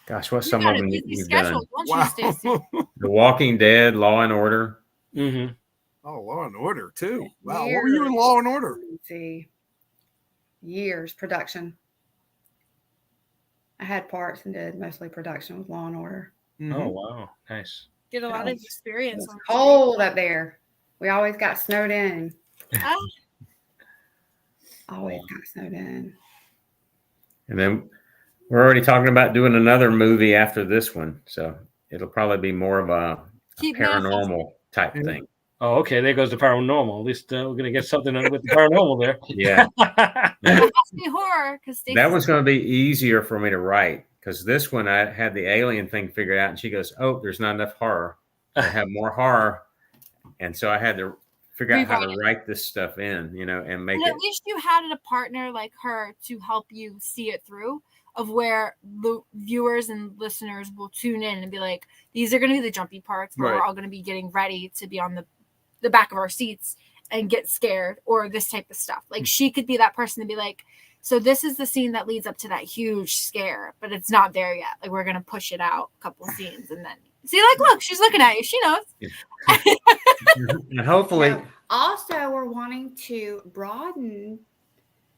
S1: Gosh, what's
S6: You
S1: some
S6: got
S1: of
S6: a
S1: them
S6: busy
S1: you've
S6: schedule,
S1: done?
S6: don't you, Stacey?
S1: The Walking Dead, Law and Order.
S4: Mm-hmm.
S2: Oh, Law and Order too. Wow, what were you in Law and Order?
S5: Let's see. Years production. I had parts and did mostly production with Law and Order.
S2: Mhm.
S4: Oh, wow. Nice.
S6: Get a lot of
S5: It
S6: experience.
S5: was cold up there. We always got snowed in.
S6: Ah,
S5: Always got snowed in.
S1: And then we're already talking about doing another movie after this one. So it'll probably be more of a
S6: keep
S1: paranormal type
S2: Yeah.
S1: thing.
S4: Oh, okay. There goes the paranormal. At least we're going to get something with the paranormal there.
S1: Yeah.
S6: It has to be horror because
S1: That was going to be easier for me to write because this one I had the alien thing figured out, and she goes, "Oh, there's not enough horror. I have more horror," and so I had to figure out how to write this stuff in, and make
S6: And
S1: it.
S6: at least you had a partner like her to help you see it through, of where the viewers and listeners will tune in and be like, these are going to be the jumpy parts where we're
S2: Right.
S6: all going to be getting ready to be on the back of our seats and get scared, or this type of stuff. Like she could be that person to be like, so this is the scene that leads up to that huge scare, but it's not there yet. Like we're going to push it out a couple of scenes and then see, like, look, she's looking at you. She knows.
S1: And hopefully,
S5: Now, also, we're wanting to broaden.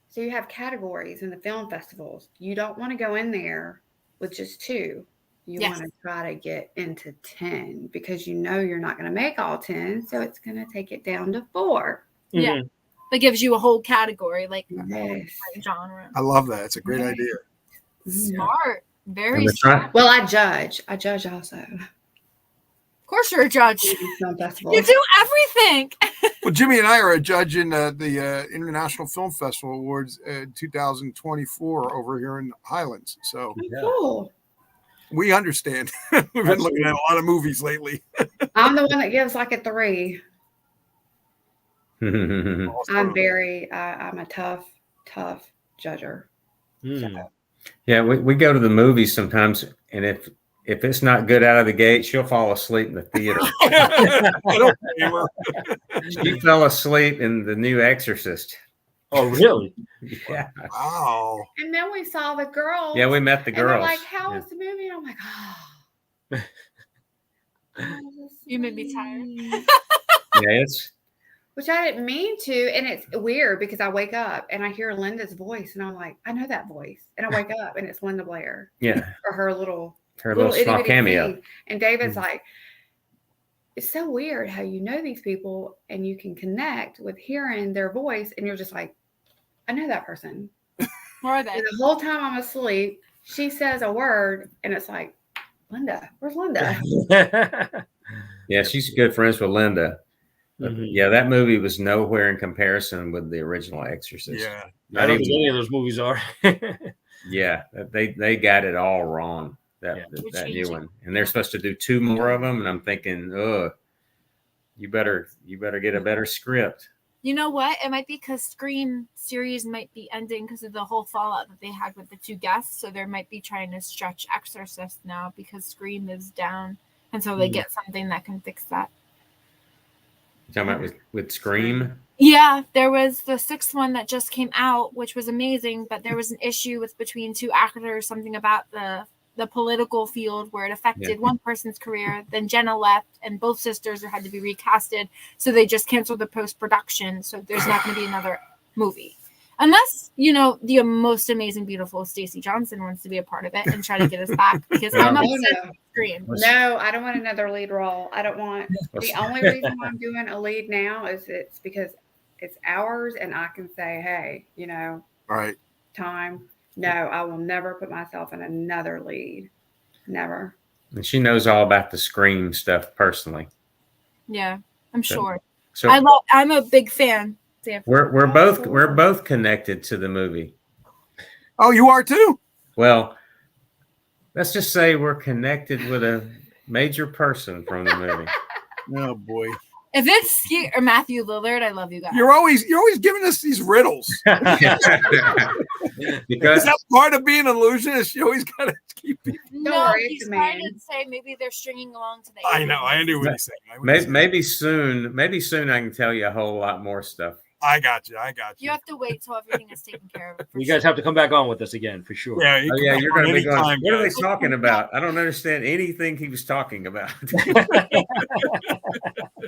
S5: So you have categories in the film festivals. You don't want to go in there with just 2. You
S6: Yes.
S5: want to try to get into 10 because you're not going to make all 10. So it's going to take it down to 4.
S6: Yeah.
S4: Mhm.
S6: That gives you a whole category, like
S5: Yes.
S6: genre.
S2: I love that. It's a great
S5: Yeah.
S2: idea.
S6: Smart. Very
S1: and we're
S6: smart.
S1: trying,
S5: Well, I judge. I judge also.
S6: Of course you're a judge.
S5: Film festivals.
S6: You do everything.
S2: Well, Jimmy and I are a judge in the International Film Festival Awards 2024 over here in Highlands. So
S5: Cool.
S2: we understand. We've been looking at a lot of movies lately.
S5: I'm the one that gives like a 3. I'm a tough judger.
S4: Mm.
S1: yeah, we go to the movies sometimes, and if it's not good out of the gate, she'll fall asleep in the theater.
S2: I don't blame her.
S1: She fell asleep in the new Exorcist.
S4: Oh, really?
S1: Yeah,
S2: Wow.
S5: And then we saw the girls.
S1: yeah, we met the
S5: And they're
S1: girls.
S5: like, how
S1: Yeah.
S5: was the movie? And I'm like, oh.
S6: You made me tired.
S1: Yeah,
S5: which I didn't mean to. And it's weird because I wake up and I hear Linda's voice and I'm like, I know that voice. And I wake up and it's Linda Blair.
S1: Yeah.
S5: Or her little
S1: small
S5: itty-bitty
S1: cameo.
S5: thing. And David's like, it's so weird how you know these people and you can connect with hearing their voice. And you're just like, I know that person.
S6: Where are they?
S5: And the whole time I'm asleep, she says a word and it's like, Linda, where's Linda?
S1: Yeah, she's good friends with Linda. But
S4: Mhm.
S1: yeah, that movie was nowhere in comparison with the original Exorcist.
S2: Yeah.
S4: I don't think any of those movies are.
S1: Yeah, they got it all wrong. That
S4: Yeah.
S1: that new one, and they're supposed to do 2 more of them, and I'm thinking, you better get a better script.
S6: You know what? It might be because Scream series might be ending because of the whole fallout that they had with the 2 guests. So they might be trying to stretch Exorcist now because Scream is down until they get something that can fix that.
S1: You talking about with Scream?
S6: Yeah, there was the 6th one that just came out, which was amazing, but there was an issue with between 2 actors, something about the political field where it affected one person's career. Then Jenna left, and both sisters had to be recasted, so they just canceled the post-production. So there's not going to be another movie, unless the most amazing, beautiful Stacey Johnson wants to be a part of it and try to get us back. Because I'm upset with Scream.
S5: No, I don't want another lead role. I don't want. The only reason why I'm doing a lead now is it's because it's ours, and I can say, hey,
S2: Right.
S5: time. No, I will never put myself in another lead. Never.
S1: And she knows all about the Scream stuff personally.
S6: Yeah, I'm sure.
S1: So
S6: I'm a big fan.
S1: we're both connected to the movie.
S2: Oh, you are too?
S1: Well, let's just say we're connected with a major person from the movie.
S2: Oh boy.
S6: If it's or Matthew Lillard, I love you guys.
S2: You're always giving us these riddles.
S1: Because
S2: is that part of being an illusionist? You always gotta keep people.
S6: No, he's trying to say maybe they're stringing along to the.
S2: I know. I knew what he's saying.
S1: Maybe soon I can tell you a whole lot more stuff.
S2: I got you.
S6: You have to wait till everything is taken care of.
S4: You guys have to come back on with us again for sure.
S2: Yeah,
S1: You're going to be going.
S2: Time,
S1: what are they talking about? I don't understand anything he was talking about.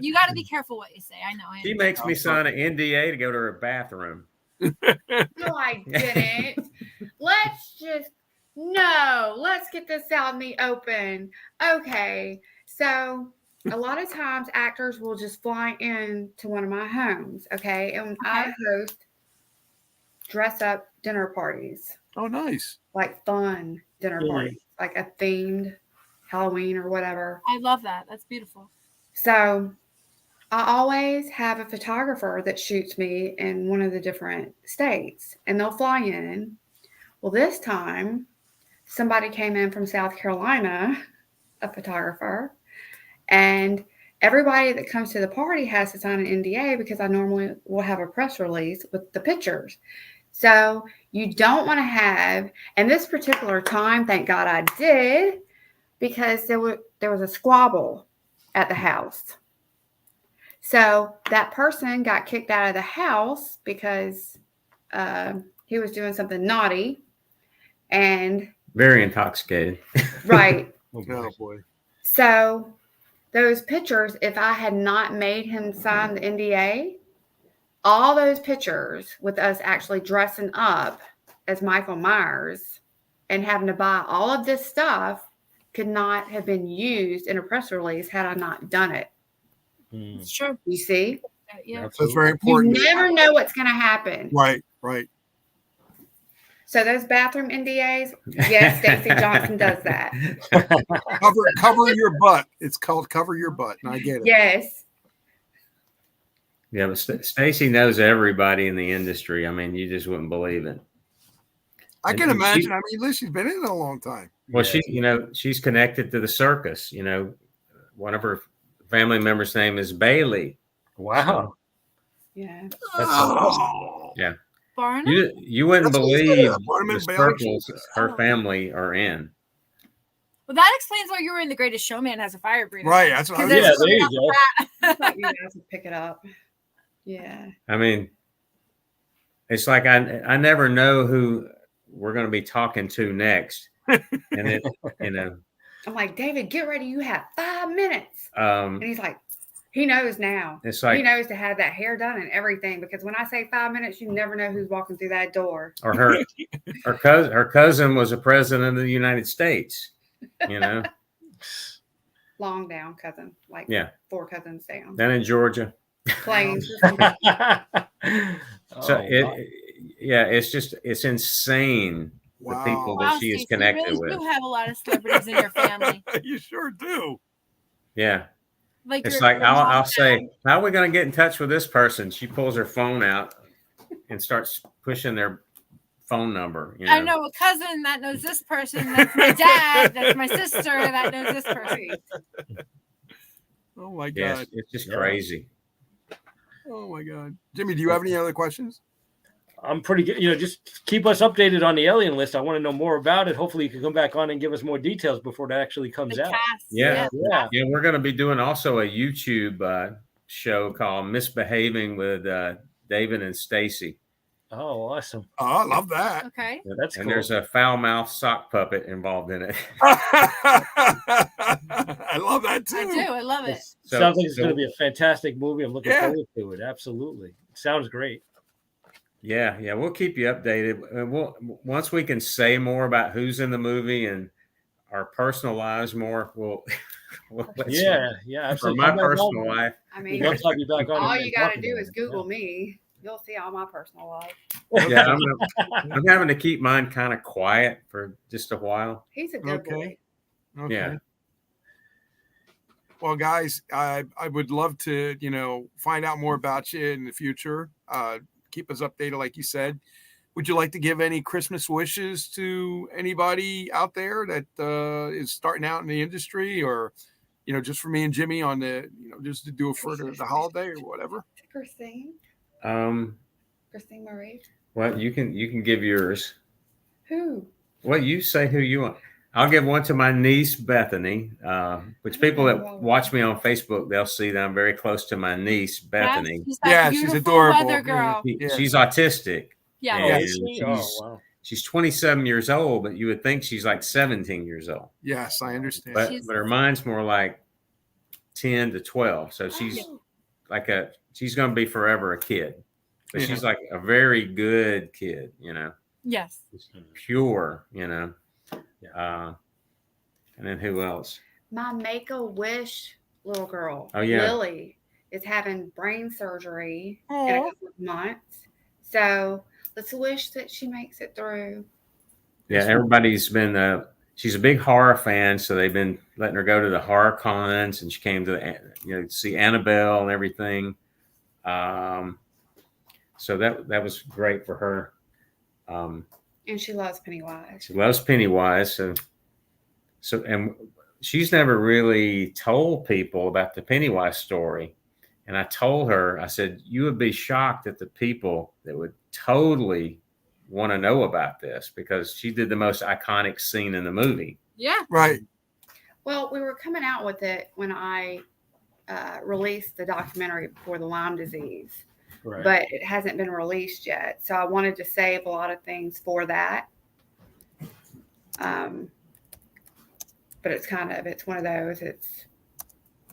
S6: You got to be careful what you say. I know.
S1: She makes me sign an NDA to go to her bathroom.
S5: No, I didn't. Let's get this out in the open. Okay, so a lot of times actors will just fly in to one of my homes, okay? And I host dress up dinner parties.
S2: Oh, nice.
S5: Like fun dinner parties, like a themed Halloween or whatever.
S6: I love that. That's beautiful.
S5: So I always have a photographer that shoots me in one of the different states, and they'll fly in. Well, this time somebody came in from South Carolina, a photographer, and everybody that comes to the party has to sign an NDA because I normally will have a press release with the pictures. So you don't want to have, and this particular time, thank God I did, because there was a squabble at the house. So that person got kicked out of the house because he was doing something naughty and
S1: very intoxicated.
S5: Right.
S2: Oh boy.
S5: So those pictures, if I had not made him sign the NDA, all those pictures with us actually dressing up as Michael Myers and having to buy all of this stuff could not have been used in a press release had I not done it.
S6: It's true.
S5: You see?
S6: Yeah.
S2: That's very important.
S5: You never know what's going to happen.
S2: Right.
S5: So those bathroom NDAs, yes, Stacey Johnson does that.
S2: Cover your butt. It's called cover your butt, and I get it.
S5: Yes.
S1: Yeah, but Stacey knows everybody in the industry. I mean, you just wouldn't believe it.
S2: I can imagine. I mean, Liz, she's been in it a long time.
S1: Well, she's connected to the circus. One of her family members' name is Bailey.
S4: Wow.
S5: Yeah.
S1: Yeah.
S6: Barnum?
S1: You wouldn't believe
S2: Barnum
S1: the circles her family are in.
S6: Well, that explains why you were in The Greatest Showman as a fire breather.
S2: Right. That's what I was
S4: Yeah, there you go.
S5: I thought you guys would pick it up. Yeah.
S1: I mean, it's like I never know who we're going to be talking to next. And it,
S5: I'm like, David, get ready. You have 5 minutes. And he's like, He knows now.
S1: It's like
S5: He knows to have that hair done and everything, because when I say 5 minutes, you never know who's walking through that door.
S1: or her cousin was a president of the United States. You know,
S5: Long down cousin, like
S1: yeah,
S5: 4 cousins down.
S1: then in Georgia.
S5: Planes.
S1: So
S4: wow.
S1: it's insane the people
S2: Wow.
S1: that she is
S6: Stacey,
S1: connected
S6: you really
S1: with.
S6: do have a lot of celebrities in your family.
S2: You sure do.
S1: Yeah,
S6: Like
S1: it's
S6: your-
S1: like
S6: your
S1: I'll
S6: mom
S1: say, how are we going to get in touch with this person? She pulls her phone out and starts pushing their phone number. You know?
S6: I know a cousin that knows this person. That's my dad. That's my sister that knows this person.
S2: Oh my God.
S1: Yes, it's just
S4: Yeah.
S1: crazy.
S2: Oh my God. Jimmy, do you have any other questions?
S4: I'm pretty good. You know, just keep us updated on the alien list. I want to know more about it. Hopefully, you can come back on and give us more details before that actually comes
S6: The
S4: out.
S6: cast.
S1: Yeah.
S4: Yeah.
S1: Yeah, we're going to be doing also a YouTube show called Misbehaving with David and Stacey.
S4: Oh, awesome.
S2: Oh, I love that.
S6: Okay.
S4: Yeah, that's
S1: And
S4: cool.
S1: there's a foul mouth sock puppet involved in it.
S2: I love that too.
S6: I do. I love it.
S4: Sounds like it's going to be a fantastic movie. I'm looking
S2: Yeah.
S4: forward to it. Absolutely. It sounds great.
S1: Yeah, we'll keep you updated. Once we can say more about who's in the movie and our personal lives more, we'll let you know.
S4: Yeah,
S1: For
S4: absolutely.
S1: my
S4: Come back
S1: personal
S4: on.
S1: life,
S5: I
S4: We'd
S5: mean,
S4: love to have you back on.
S5: all
S4: and
S5: you
S4: talk
S5: got to do
S4: about
S5: is
S4: it.
S5: Google me. You'll see all my personal life.
S1: yeah, I'm having to keep mine kind of quiet for just a while.
S5: He's a good boy.
S2: Okay.
S1: Yeah.
S2: Well, guys, I would love to, find out more about you in the future. Keep us updated, like you said. Would you like to give any Christmas wishes to anybody out there that is starting out in the industry, or, just for me and Jimmy on the, just to do it for the holiday or whatever?
S5: Christine Marie.
S1: Well, you can give yours.
S5: Who?
S1: Well, you say who you want. I'll give one to my niece Bethany, which people that watch me on Facebook, they'll see that I'm very close to my niece Bethany.
S6: Yes, she's that
S2: Yeah, she's
S6: beautiful
S2: adorable.
S6: weather girl.
S1: She's autistic.
S6: Yeah.
S1: And
S4: Oh, wow.
S1: she's 27 years old, but you would think she's like 17 years old.
S2: Yes, I understand.
S1: But her mind's more like 10 to 12. So she's she's going to be forever a kid. But she's like a very good kid,
S6: Yes.
S1: pure, and then who else?
S5: My Make-A-Wish little girl,
S1: Oh, yeah.
S5: Lily, is having brain surgery in a
S6: Aw.
S5: couple of months. So let's wish that she makes it through.
S1: Yeah, everybody's been. She's a big horror fan, so they've been letting her go to the horror cons, and she came to see Annabelle and everything. So that was great for her.
S5: And she loves Pennywise.
S1: She loves Pennywise, and she's never really told people about the Pennywise story. And I told her, I said, you would be shocked at the people that would totally want to know about this, because she did the most iconic scene in the movie.
S6: Yeah.
S2: Right.
S5: Well, we were coming out with it when I released the documentary before the Lyme disease,
S4: Right.
S5: but it hasn't been released yet. So I wanted to save a lot of things for that. But it's one of those, it's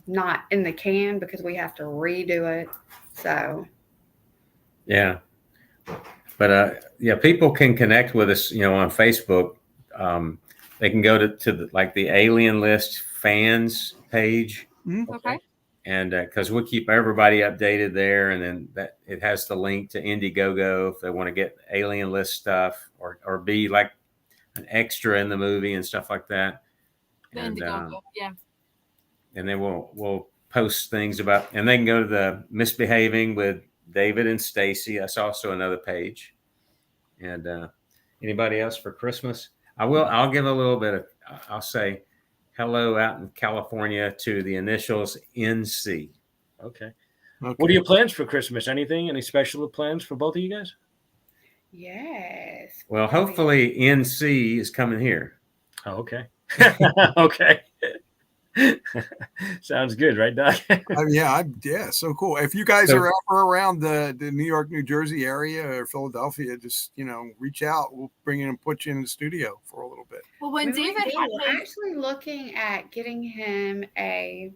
S5: not in the can because we have to redo it. So
S1: Yeah. But people can connect with us, on Facebook. They can go to the Alien List fans page,
S6: Okay.
S1: and because we keep everybody updated there, and then that it has the link to Indiegogo if they want to get Alien List stuff or be like an extra in the movie and stuff like that.
S6: The
S1: And
S6: Indiegogo. Yeah.
S1: and then we'll post things about, and they can go to the Misbehaving with David and Stacey. That's also another page. And anybody else for Christmas? I'll give a little bit of, I'll say hello out in California to the initials NC.
S4: Okay.
S2: Okay.
S4: What are your plans for Christmas? Anything? Any special plans for both of you guys?
S5: yes.
S1: Well, hopefully NC is coming here.
S4: Oh, okay. Okay. Sounds good, right, Doc?
S2: So cool. If you guys are ever around the New York, New Jersey area or Philadelphia, just reach out. We'll bring in and put you in the studio for a little bit.
S6: Well, when David had
S5: We're actually looking at getting him a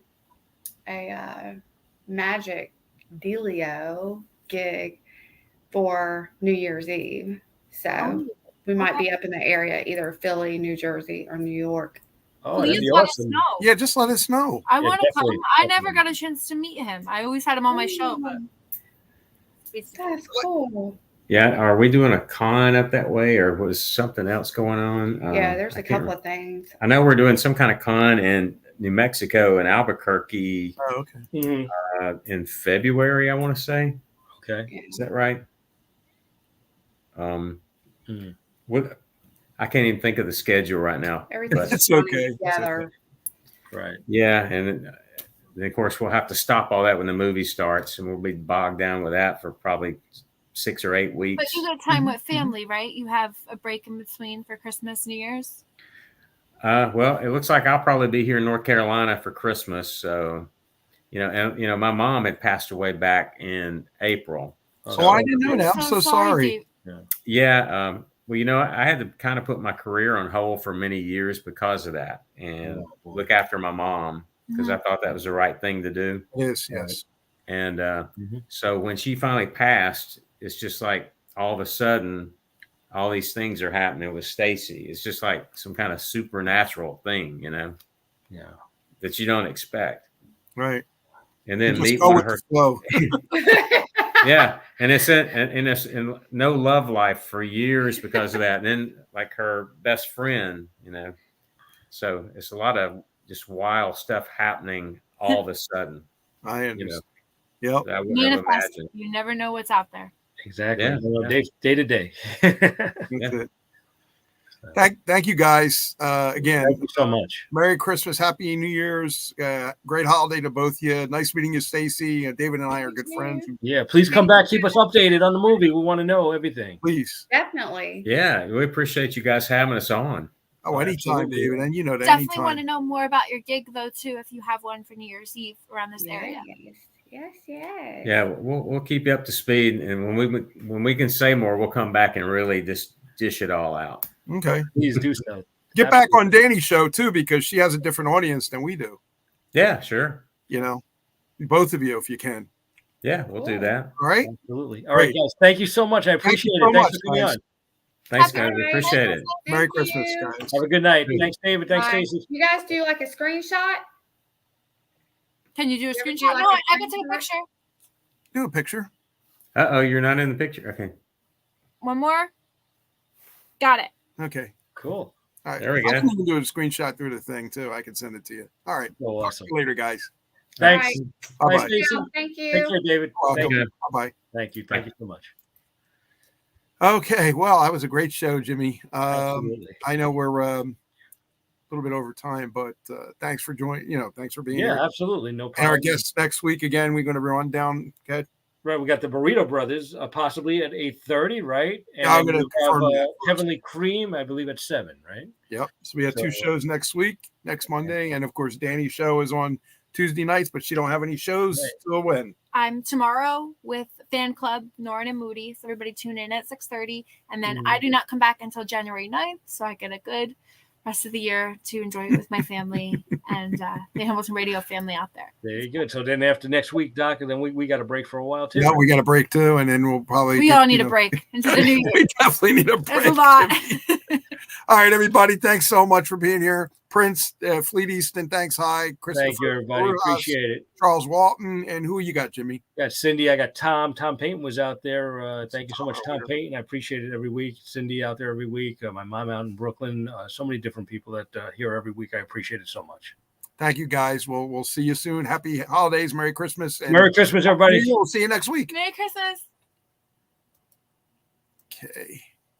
S5: Magic Delio gig for New Year's Eve. So we might be up in the area, either Philly, New Jersey, or New York.
S4: Oh, that'd
S6: Please
S4: be
S6: let
S4: awesome.
S6: us know.
S2: Yeah, just let us know.
S6: I
S4: Yeah,
S6: want to come.
S4: definitely,
S6: I never
S4: definitely.
S6: got a chance to meet him. I always had him on my show, but
S5: That's cool.
S1: Yeah, are we doing a con up that way, or was something else going on?
S5: Yeah, there's
S1: I
S5: a
S1: can't
S5: couple of things.
S1: I know we're doing some kind of con in New Mexico and Albuquerque
S2: Oh, okay.
S4: Mhm.
S1: in February, I want to say.
S4: Okay.
S5: Yeah.
S1: Is that right?
S4: Mhm.
S1: What? I can't even think of the schedule right now.
S5: Everything's
S2: It's
S5: coming
S2: okay. It's
S5: together.
S4: Right.
S1: Yeah, and then of course we'll have to stop all that when the movie starts, and we'll be bogged down with that for probably 6 or 8
S6: but
S1: weeks.
S6: you get time with family, right? You have a break in between for Christmas, New Year's.
S1: Well, it looks like I'll probably be here in North Carolina for Christmas. So, my mom had passed away back in April.
S2: Oh, I didn't know that. I'm so sorry.
S6: Dave.
S1: Yeah. Well, I had to kind of put my career on hold for many years because of that, and look after my mom because I thought that was the right thing to do.
S2: Yes, yes.
S1: And
S4: Mhm.
S1: so when she finally passed, it's just like all of a sudden, all these things are happening with Stacey. It's just like some kind of supernatural thing,
S4: Yeah.
S1: that you don't expect.
S2: Right.
S1: And then
S2: Just
S1: meet
S2: go
S1: one of
S2: with
S1: her.
S2: the flow.
S1: Yeah, and it's in no love life for years because of that. And then like her best friend, so it's a lot of just wild stuff happening all of a sudden.
S2: I understand. Yep.
S1: That I wouldn't have
S6: Manifest.
S1: imagined.
S6: You never know what's out there.
S4: Exactly.
S1: Yeah,
S4: Well,
S1: yeah.
S4: day to day.
S2: That's
S1: Yeah.
S2: it. Thank you guys. Again,
S4: Thank you so much.
S2: Merry Christmas, Happy New Year's, great holiday to both of you. Nice meeting you, Stacy. David and I are good friends.
S4: Yeah, please come back. Keep us updated on the movie. We want to know everything.
S2: Please.
S5: Definitely.
S1: Yeah, we appreciate you guys having us on.
S2: Oh, anytime,
S4: Absolutely.
S2: David. And you know that
S6: Definitely want to
S2: anytime.
S6: know more about your gig, though, too, if you have one for New Year's Eve around this area.
S5: Yes.
S1: Yeah, we'll keep you up to speed, and when we can say more, we'll come back and really just dish it all out.
S2: Okay.
S4: Please do so.
S2: Get back on Danny's show too, because she has a different audience than we do.
S1: Yeah, sure.
S2: Both of you, if you can.
S1: Yeah, we'll do that.
S2: All right.
S4: Absolutely. All right, guys. Thank you so much. I appreciate
S2: so
S4: it. Thanks
S2: much,
S4: for coming
S2: guys.
S4: on.
S1: Thanks,
S6: Happy
S1: guys. We appreciate it.
S2: Merry Christmas, guys.
S4: Have a good night.
S1: Good.
S4: Thanks, David. Thanks,
S5: Bye.
S4: Stacey.
S5: You guys do like a screenshot?
S6: Can you do a
S5: You ever do
S6: screenshot?
S5: like
S6: No,
S5: a
S6: I can take a
S5: screenshot?
S6: picture.
S2: Do a picture.
S1: You're not in the picture. Okay.
S6: One more. Got it.
S2: Okay.
S4: Cool.
S2: All right.
S1: There we
S2: I
S1: go.
S2: can even do a screenshot through the thing too. I can send it to you. All right.
S4: Oh,
S2: Talk
S4: awesome.
S2: to you later, guys.
S4: Thanks.
S5: Right.
S2: Bye
S4: Thanks,
S2: bye.
S4: Stacey.
S5: Thank you.
S4: Take care, David. Thank you.
S2: Bye bye.
S4: Thank you. Thank you so much.
S2: Okay. Well, that was a great show, Jimmy.
S4: Absolutely.
S2: I know we're a little bit over time, but thanks for joining. Thanks for being
S4: Yeah,
S2: here.
S4: absolutely. No
S2: And
S4: problem.
S2: our guests next week again. We're going to run down. Okay.
S4: Right, we got the Burrito Brothers possibly at 8:30, right? And
S2: Yeah, I'm
S4: then
S2: gonna
S4: we have
S2: confirm that first.
S4: Heavenly Cream, I believe at 7, right?
S2: Yep. So we have two
S4: So-
S2: shows next week, next Monday, and of course Danny's show is on Tuesday nights, but she don't have any shows
S4: Right.
S2: till when.
S6: I'm tomorrow with Fan Club, Norrin and Moody. So everybody tune in at 6:30. And then I do not come back until January 9th. So I get a good rest of the year to enjoy it with my family and the Hamilton Radio family out there.
S4: Very good. So then after next week, Doc, and then we got a break for a while too.
S2: Yeah, we got a break too, and then we'll probably
S6: We all need a break into the new year.
S2: We definitely need a break.
S6: There's a lot.
S2: All right, everybody. Thanks so much for being here. Prince, Fleet Easton, thanks. Hi, Christopher.
S4: Thank you, everybody.
S2: Rojas,
S4: Appreciate it.
S2: Charles Walton, and who you got, Jimmy?
S4: Got Cindy. I got Tom. Tom Payton was out there. Thank you so much, Tom Payton. I appreciate it every week. Cindy out there every week. My mom out in Brooklyn. So many different people that here every week. I appreciate it so much.
S2: Thank you, guys. We'll see you soon. Happy holidays. Merry Christmas. And
S4: Merry Christmas, everybody.
S2: we'll see you next week.
S6: Merry Christmas.
S2: Okay.